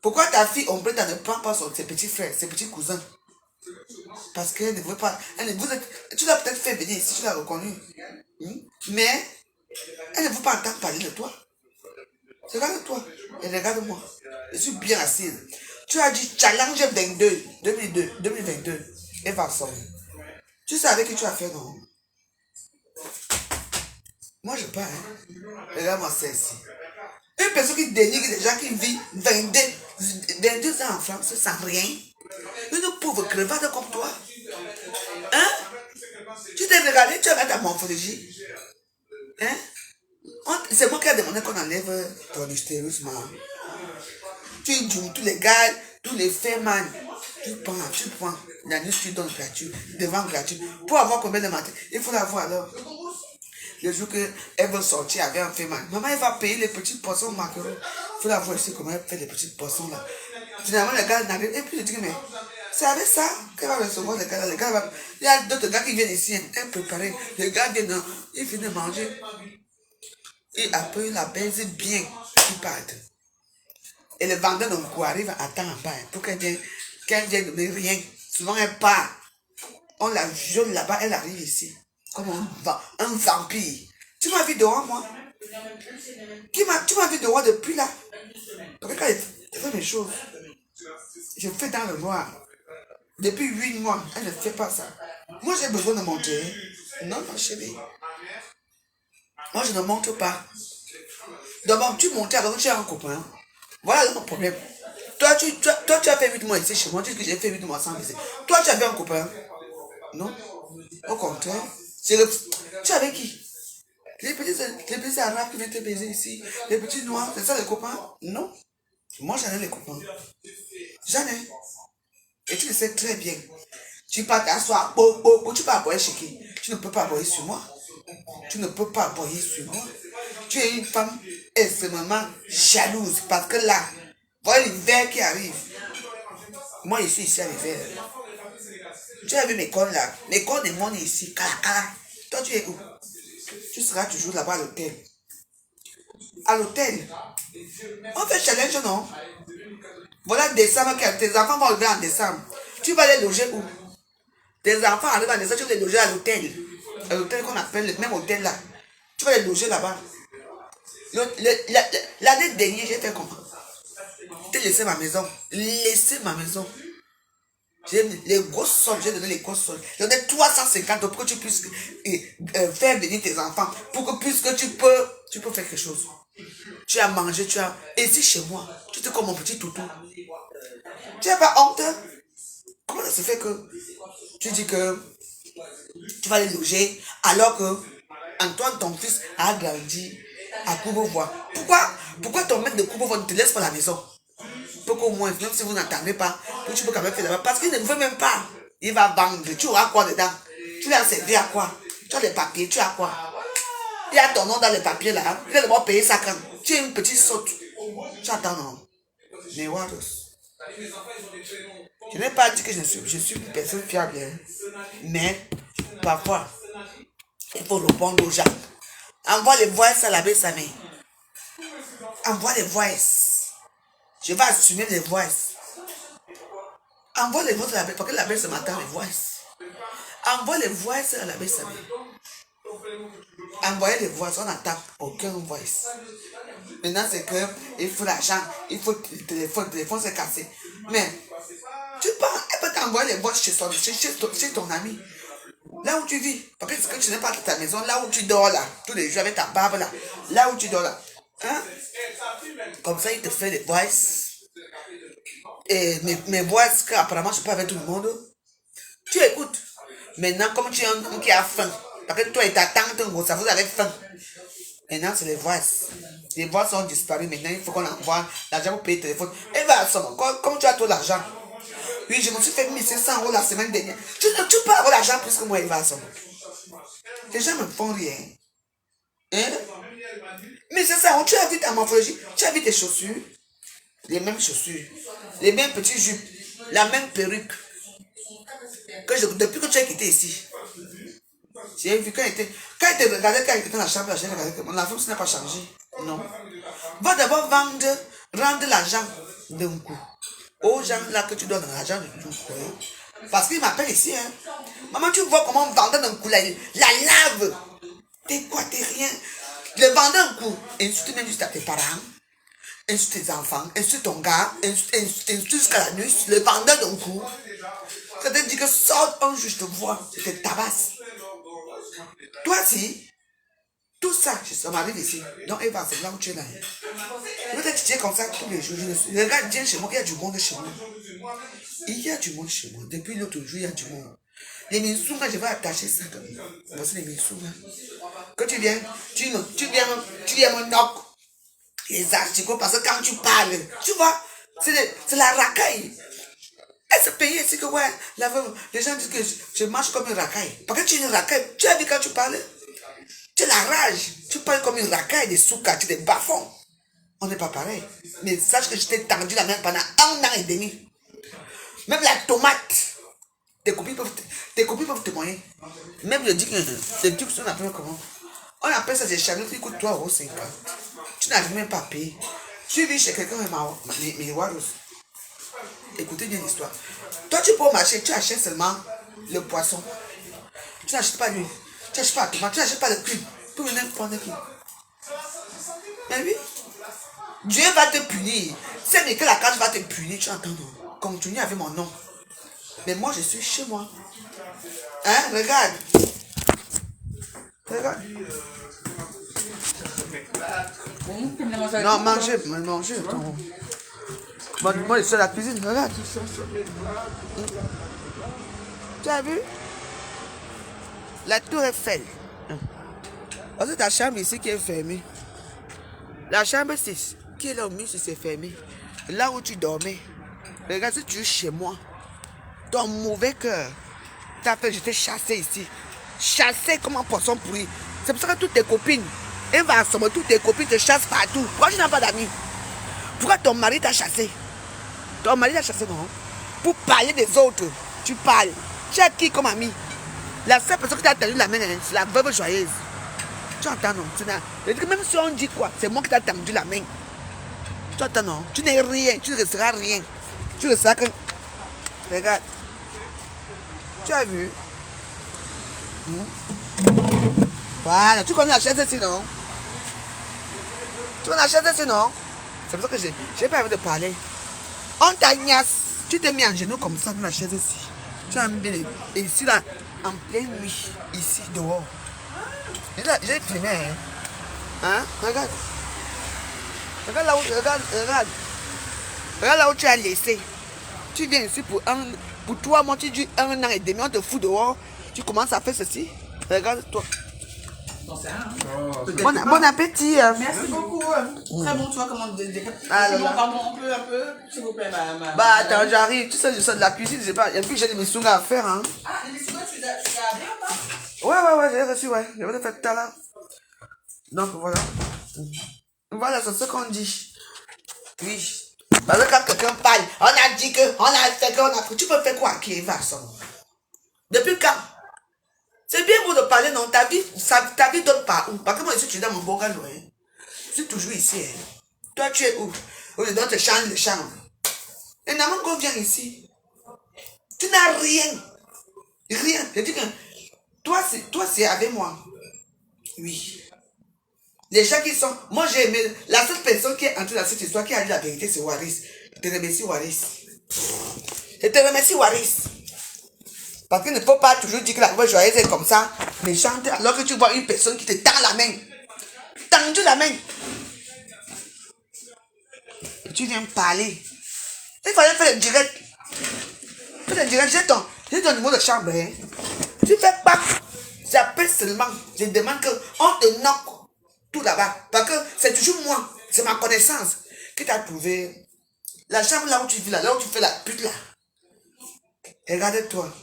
Pourquoi ta fille, on ne prend pas ses petits frères, ses petits cousins? Parce qu'elle ne veut pas. Tu l'as peut-être fait venir ici, tu l'as reconnu. Mais elle ne veut pas entendre parler de toi. Regarde-toi et regarde-moi. Je suis bien assise. Tu as dit challenge 2022. Et va sortir. Tu savais que tu as fait, non? Moi, je parle. Hein. Regarde-moi ça ici. Une personne qui dénigre des gens qui vivent 22 ans en France sans rien. Une pauvre crevade comme toi. Hein? Tu t'es regardé, tu as ta morphologie. Hein? C'est moi qui ai demandé qu'on enlève ton hystérisme. Tu joues tous les gars, tous les femmes, tu prends. La nuit, tu donnes gratuit, devant gratuit. Pour avoir combien de matin? Il faut l'avoir alors. Le jour qu'elle veut sortir avec un féminin, maman, elle va payer les petites poissons macarons. Il faut la voir ici comment elle fait les petites poissons là. Finalement, les gars n'arrivent. Et puis je dis, mais c'est avec ça qu'elle va recevoir les gars là. Les gars va... Il y a d'autres gars qui viennent ici, elle préparée. Les gars viennent, ils viennent manger. Et après, la baise bien, ils partent. Et le vendeur d'un coup arrive à temps en bas pour qu'elle vienne donner rien. Souvent, elle part. On la jaune là-bas, elle arrive ici. Comme un vampire. Tu m'as vu dehors, moi? Tu m'as vu dehors depuis là? Parce que quand je fais mes choses, je fais dans le noir. Depuis 8 mois, elle ne fait pas ça. Moi, j'ai besoin de monter. Non, ma chérie. Moi, je ne monte pas. D'abord, tu montes alors que tu as un copain. Voilà mon problème. Toi, tu as fait 8 mois ici chez moi. Tu dis que j'ai fait 8 mois sans ici. Toi, tu avais un copain. Non? Au contraire. Tu es avec qui? Les petits arabes qui viennent te baiser ici. Les petits noirs, c'est ça les copains? Non. Moi, j'en ai les copains. J'en ai. Et tu le sais très bien. Tu peux t'asseoir. Tu peux aboyer chez qui? Tu ne peux pas aboyer sur moi. Tu ne peux pas aboyer sur moi. Tu es une femme extrêmement jalouse. Parce que là, voilà l'hiver qui arrive. Moi, je suis ici à l'hiver. Tu as vu mes cornes là? Mes cornes de monde ici. Cala. Toi, tu es où? Tu seras toujours là-bas à l'hôtel. À l'hôtel. On fait challenge, non? Voilà décembre, tes enfants vont arriver en décembre. Tu vas les loger où? Tes enfants arrivent en décembre, tu vas les loger à l'hôtel. À l'hôtel qu'on appelle le même hôtel là. Tu vas les loger là-bas. L'année dernière, j'ai fait comment? J'ai laissé ma maison. Laissé ma maison. J'ai les grosses soldes, j'ai donné les grosses soldes. J'ai donné 350 pour que tu puisses faire venir tes enfants. Pour que puisque tu peux faire quelque chose. Tu as mangé, Et ici chez moi, tu es comme mon petit toutou. Tu n'as pas honte? Comment ça se fait que tu dis que tu vas les loger alors que Antoine, ton fils, a grandi à Courbevoie? Pourquoi ton maître de Courbevoie ne te laisse pas la maison? Pour qu'au moins, même si vous n'entendez pas, tu peux quand même faire là-bas. Parce qu'il ne veut même pas. Il va vendre. Tu auras quoi dedans? Tu l'as servi à quoi? Tu as des papiers, tu as quoi? Il y a ton nom dans les papiers là. Il va d'abord payer ça quand. Tu es une petite saute. Tu attends, non? Mais what? Je n'ai pas dit que je suis une personne fiable. Mais, parfois, il faut répondre aux gens. Envoie les voices à la baisse à main. Envoie les voices. Je vais assumer les voices. Envoie les voices à la baisse. Parce que la baisse m'attend les voices. Envoie les voices à la baisse à main. Envoyer les voices, on n'attend aucun voice. Maintenant, c'est que il faut l'argent, il faut le téléphone c'est cassé. Mais, tu parles, elle peut t'envoyer les voices chez ton ami. Là où tu vis. Parce que tu n'es pas dans ta maison, là où tu dors là, tous les jours avec ta barbe là, là où tu dors là. Hein? Comme ça, il te fait des voices. Et mes voices, apparemment, je parle avec tout le monde. Tu écoutes. Maintenant, comme tu es un homme qui a faim, parce que toi et ta tante, vous avez faim. Maintenant, c'est les voices. Les voices ont disparu. Maintenant, il faut qu'on envoie l'argent pour payer le téléphone. Et va à somme. Comme tu as tout l'argent. Oui, je me suis fait 1500 € la semaine dernière. Tu peux avoir l'argent plus que moi, il va à somme. Les gens ne font rien. Hein? Mais c'est ça, tu as vu ta morphologie, tu as vu tes chaussures, les mêmes chaussures, les mêmes petits jupes, la même perruque. Depuis que tu as quitté ici, j'ai vu quand il te regardait, quand il était dans la chambre, j'ai regardé que la femme n'a pas changé. Non. Va d'abord rendre l'argent d'un coup. Aux gens là que tu donnes l'argent d'un coup. Parce qu'il m'appelle ici. Hein. Maman, tu vois comment on vendait d'un coup la lave. T'es quoi, t'es rien. Le vendeur un coup, insulte même juste à tes parents, insulte tes enfants, insulte ton gars, insulte jusqu'à la nuit, le vendeur d'un coup. Ça te dit que sort un juge te voit, je te tabasse. Toi si, Tout ça, ça m'arrive ici. Donc, Eva, c'est là où tu es là. Peut-être que tu es comme ça tous les jours. Regarde, viens chez moi, il y a du monde chez moi. Il y a du monde chez moi. Depuis l'autre jour, il y a du monde. Les Minsouma, je vais attacher ça comme ça. Voici les Minsouma. Quand tu viens me knock. Les asticots, parce que quand tu parles, tu vois, c'est la racaille. Et ce pays, c'est que ouais, les gens disent que je marche comme une racaille. Parce que tu es une racaille. Tu as vu quand tu parles? Tu as la rage. Tu parles comme une racaille, des soukas, tu es des bas-fonds. On n'est pas pareil. Mais sache que je t'ai tendu la main pendant 1 an et demi. Même la tomate. Tes copines peuvent témoigner. Même je dis que les trucs sont appelés comment? On appelle ça des channels qui coûtent 3,50 €. Tu n'arrives même pas à payer. Tu vis chez quelqu'un mais Warros. Écoutez bien l'histoire. Toi, tu peux au marché, tu achètes seulement le poisson. Tu n'achètes pas l'huile. Tu n'achètes pas la tomate, tu n'achètes pas le cube. Pour venir prendre le cube. Mais oui. Dieu va te punir. C'est que la cage va te punir, tu entends non? Continue avec mon nom. Mais moi, je suis chez moi. Hein? Regarde. Regarde. Non, mangez. Moi, je suis à la cuisine. Regarde. Tu as vu? La tour Eiffel. Parce que ta chambre ici qui est fermée. La chambre 6, qui est là au milieu, c'est fermé. Là où tu dormais. Regarde, si tu es chez moi, ton mauvais cœur t'a fait jeter chassé ici. Chassé comme un poisson pourri. C'est pour ça que toutes tes copines, toutes tes copines te chassent partout. Pourquoi tu n'as pas d'amis? Pourquoi ton mari t'a chassé? Ton mari t'a chassé, non? Pour parler des autres, tu parles. Tu as qui comme ami? La seule personne qui t'a tendu la main, c'est la veuve joyeuse. Tu entends, non? Même si on dit quoi, c'est moi qui t'a tendu la main. Tu entends, non? Tu n'es rien, tu ne resteras rien. Tu resteras que... Regarde. Tu as vu? Voilà, tu connais la chaise ici, non? Tu connais la chaise ici, non? C'est pour ça que j'ai pas envie de parler. On t'agnasse. Tu t'es mis en genoux comme ça dans la chaise ici. Tu as mis bien ici, là, en pleine nuit, ici, dehors. J'ai filmé, hein? Hein? Regarde. Regarde là où, regarde là où tu as laissé. Tu viens ici pour 3 mois, tu dis 1 an et demi, on te fout dehors. Tu commences à faire ceci. Regarde-toi. Bon appétit. Merci beaucoup. Très bon, tu vois comment... Pardon, un peu, s'il vous plaît, ma... Bah attends, j'arrive. Tu sais, je sors de la cuisine, j'ai pas... Et puis j'ai des missungas à faire, hein. Ah, les missungas, tu as bien ou pas? Ouais, j'ai reçu, ouais. Je vais te faire tout à l'heure. Donc voilà. Voilà, c'est ce qu'on dit. Oui. Parce que quand quelqu'un parle, on a dit que, on a fait qu'on a... Tu peux faire quoi qui va ça? Depuis quand? C'est bien beau de parler, non? Ta vie donne pas où? Parce que moi, ici, tu es dans mon beau galop, hein. Je suis toujours ici, hein. Toi, tu es où? Où je dois te changer de chambre. Et Namango vient ici. Tu n'as rien. Rien. Je dis que toi, c'est avec moi. Oui. Les gens qui sont... Moi, j'ai aimé... La seule personne qui est entrée dans cette histoire, qui a dit la vérité, c'est Waris. Je te remercie, Waris. Je te remercie, Waris. Parce qu'il ne faut pas toujours dire que la voix joyeuse est comme ça, méchante, alors que tu vois une personne qui te tend la main. Tendu la main. Et tu viens parler. Il fallait faire le direct. Fais le direct, j'ai ton numéro de chambre. Hein. Tu fais pas. J'appelle seulement. Je demande qu'on te knock tout là-bas. Parce que c'est toujours moi. C'est ma connaissance qui t'a trouvé. La chambre là où tu vis, là où tu fais la pute là. Regarde-toi.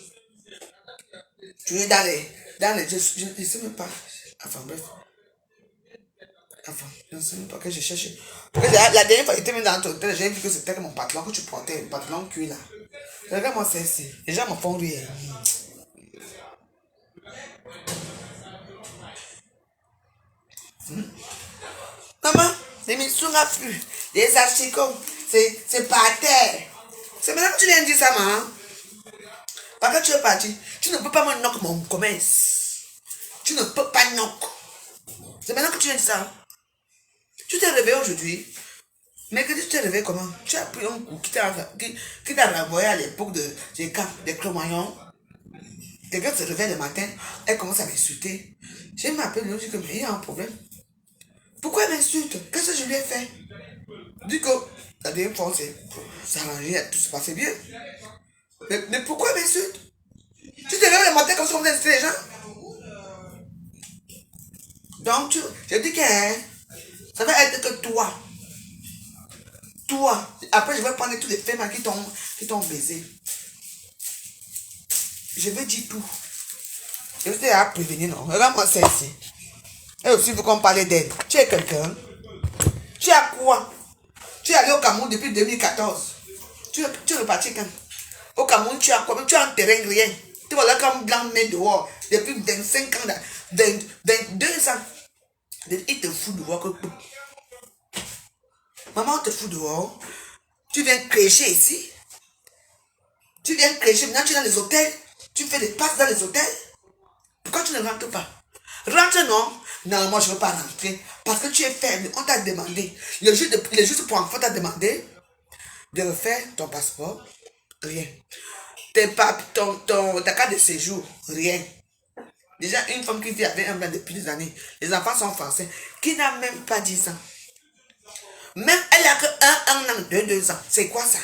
Tu es dans les je ne sais même pas. Enfin bref. Enfin, je ne sais même pas que je cherche. Parce que la dernière fois, j'étais même dans ton hôtel, j'ai vu que c'était mon pantalon que tu portais, le pantalon cuir là. Regarde-moi ça ici. Les gens me font rire. Maman, les missungas plus. Les asticots, c'est par terre. C'est maintenant que tu viens de dire ça, maman. Parce que tu es parti, tu ne peux pas me knock mon commerce. Tu ne peux pas knock. C'est maintenant que tu viens de ça. Tu t'es réveillé aujourd'hui. Mais que tu t'es réveillé comment? Tu as pris un coup qui t'a renvoyé à l'époque des Cro-Magnons. Quelqu'un se réveille le matin, elle commence à m'insulter. J'ai m'appelé, je dis que mais il y a un problème. Pourquoi elle m'insulte? Qu'est-ce que je lui ai fait? Du coup, la dernière fois, ça arrangeait, tout se passait bien. Mais pourquoi elle m'insulte? Tu te réveilles le matin comme ça, on insulter les gens? Donc, je dis que ça va être que toi. Toi. Après, je vais prendre tous les femmes qui t'ont baisé. Je vais dire tout. Je t'ai à prévenir, non? Regarde-moi ça ici. Et aussi, vous qu'on parlait d'elle. Tu es quelqu'un. Tu as quoi? Tu es allé au Cameroun depuis 2014. Tu es reparti quand? Au Cameroun, tu as quoi? Tu as un terrain, rien. Tu vois là comme blanc, mais dehors. Depuis 25 ans, 22 ans. Il te fout dehors que tout. Maman te fout dehors. Tu viens crêcher ici. Tu viens crêcher. Maintenant, tu es dans les hôtels. Tu fais des passes dans les hôtels. Pourquoi tu ne rentres pas? Rentre, non? Non, moi, je ne veux pas rentrer. Parce que tu es faible. On t'a demandé. Le juge pour enfant t'a demandé de refaire ton passeport. Rien. Ta carte de séjour. Rien. Déjà, une femme qui vit avec un blanc depuis des années. Les enfants sont français. Qui n'a même pas 10 ans. Même elle a que 1 an, 2 ans. C'est quoi ça?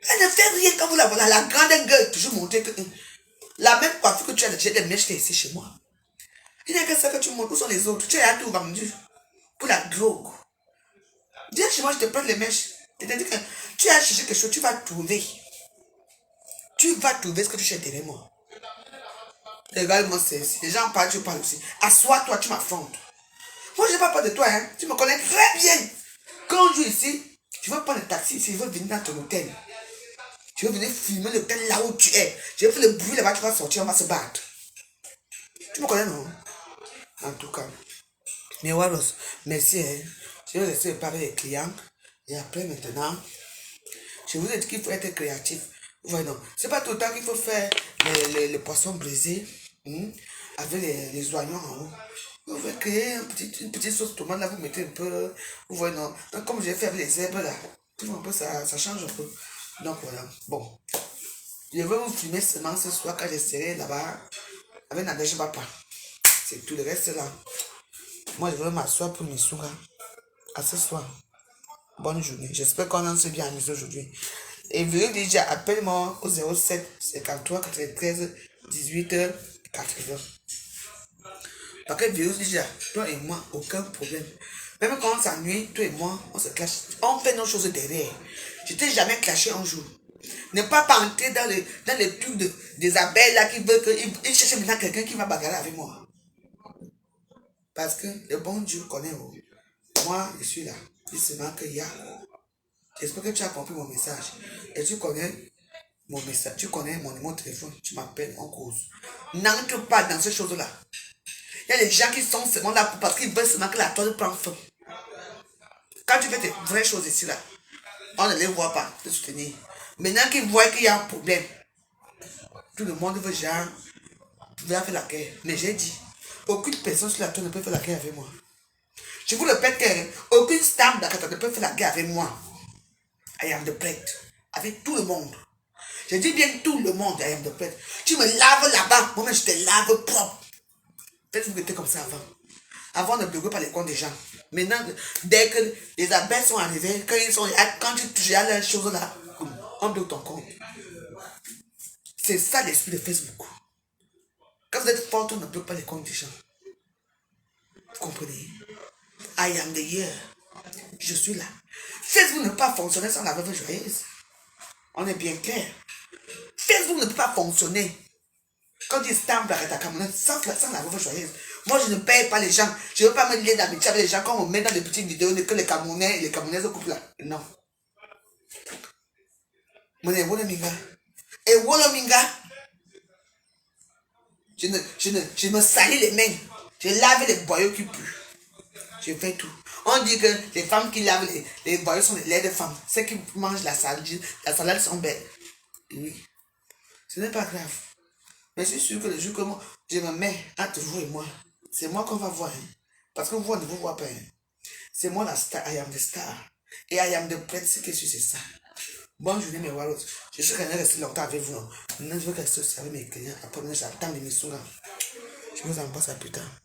Elle ne fait rien quand vous la voilà. La grande gueule, toujours montrer que la même coiffure que tu as, j'ai des mèches ici chez moi. Il n'y a que ça que tu montres. Où sont les autres? Tu as tout vendu pour la drogue. Viens chez moi, je te prends les mèches. Je te dis que tu as cherché quelque chose, tu vas trouver. Tu vas trouver ce que tu cherches derrière moi. Regarde-moi, les gens parlent, tu parles aussi. Assois-toi, tu m'affrontes. Moi, je n'ai pas peur de toi, hein. Tu me connais très bien. Quand je suis ici, je veux prendre un taxi ici, je veux venir dans ton hôtel. Je veux venir filmer l'hôtel là où tu es. Je vais faire le bruit là-bas, tu vas sortir, on va se battre. Tu me connais, non? En tout cas. Mais Waros, merci, hein. Je vais laisser parler les clients. Et après, maintenant, je vous ai dit qu'il faut être créatif. Ouais, non. C'est pas tout le temps qu'il faut faire les poissons brisés avec les oignons en haut. Vous pouvez créer une petite sauce tomate là, vous mettez un peu. Vous voyez, non. Donc, comme j'ai fait avec les herbes là, tu vois un peu, ça change un peu. Donc voilà. Bon. Je vais vous filmer seulement ce soir quand je serai là-bas avec Nadège Papa. C'est tout le reste là. Moi, je vais m'asseoir pour mes sourds. À ce soir. Bonne journée. J'espère qu'on en s'est bien amusé aujourd'hui. Et vous déjà, appelle-moi au 07 53 93 18 80. Parce que virus déjà, toi et moi, aucun problème. Même quand on s'ennuie, toi et moi, on se clash. On fait nos choses derrière. Je t'ai jamais clashé un jour. Ne pas entrer dans les trucs des abeilles là qui veulent qu'ils cherchent maintenant quelqu'un qui va bagarrer avec moi. Parce que le bon Dieu connaît. Moi, je suis là. Il se manque qu'il y a. J'espère que tu as compris mon message. Et tu connais mon message. Tu connais mon numéro de téléphone. Tu m'appelles en cause. N'entre pas dans ces choses-là. Il y a des gens qui sont seulement là parce qu'ils veulent seulement que la toile prenne feu. Quand tu fais tes vraies choses ici, là, on ne les voit pas te soutenir. Maintenant qu'ils voient qu'il y a un problème, tout le monde veut genre, faire la guerre. Mais j'ai dit, aucune personne sur la toile ne peut faire la guerre avec moi. Je vous le répète, aucune star d'Akata ne peut faire la guerre avec moi. I am the bread. Avec tout le monde. Je dis bien tout le monde, I am the bread. Tu me laves là-bas, moi-même je te lave propre. Peut-être que vous étiez comme ça avant. Avant, on ne bloquait pas les comptes des gens. Maintenant, dès que les abeilles sont arrivées, quand tu touches à la chose là, on bloque ton compte. C'est ça l'esprit de Facebook. Quand vous êtes fort, on ne bloque pas les comptes des gens. Vous comprenez? I am the year. Je suis là. Facebook ne peut pas fonctionner sans la veuve joyeuse. On est bien clair. Facebook ne peut pas fonctionner. Quand il stampe avec ta cameroun, sans la veuve joyeuse. Moi, je ne paye pas les gens. Je ne veux pas me lier d'amitié avec les gens quand on met dans les petites vidéos que les Camerounais et les Camerounaises coupent là. Non. Mon Wolominga. Et Wolominga. Je me salis les mains. Je lave les boyaux qui puent. Je fais tout. On dit que les femmes qui lavent les boyaux sont les laides femmes. Ceux qui mangent la salade sont belles. Oui. Ce n'est pas grave. Mais je suis sûr que le jour que je me mets entre vous et moi, c'est moi qu'on va voir. Hein. Parce que vous, on ne vous voit pas. Hein. C'est moi la star. I am the star. Et I am the prince. C'est que je suis, c'est ça. Bonne journée, mes Wallos. Je suis resté longtemps avec vous. Maintenant, je vais rester aussi avec mes clients. Après, j'attends l'émission. Je vous en passe à plus tard.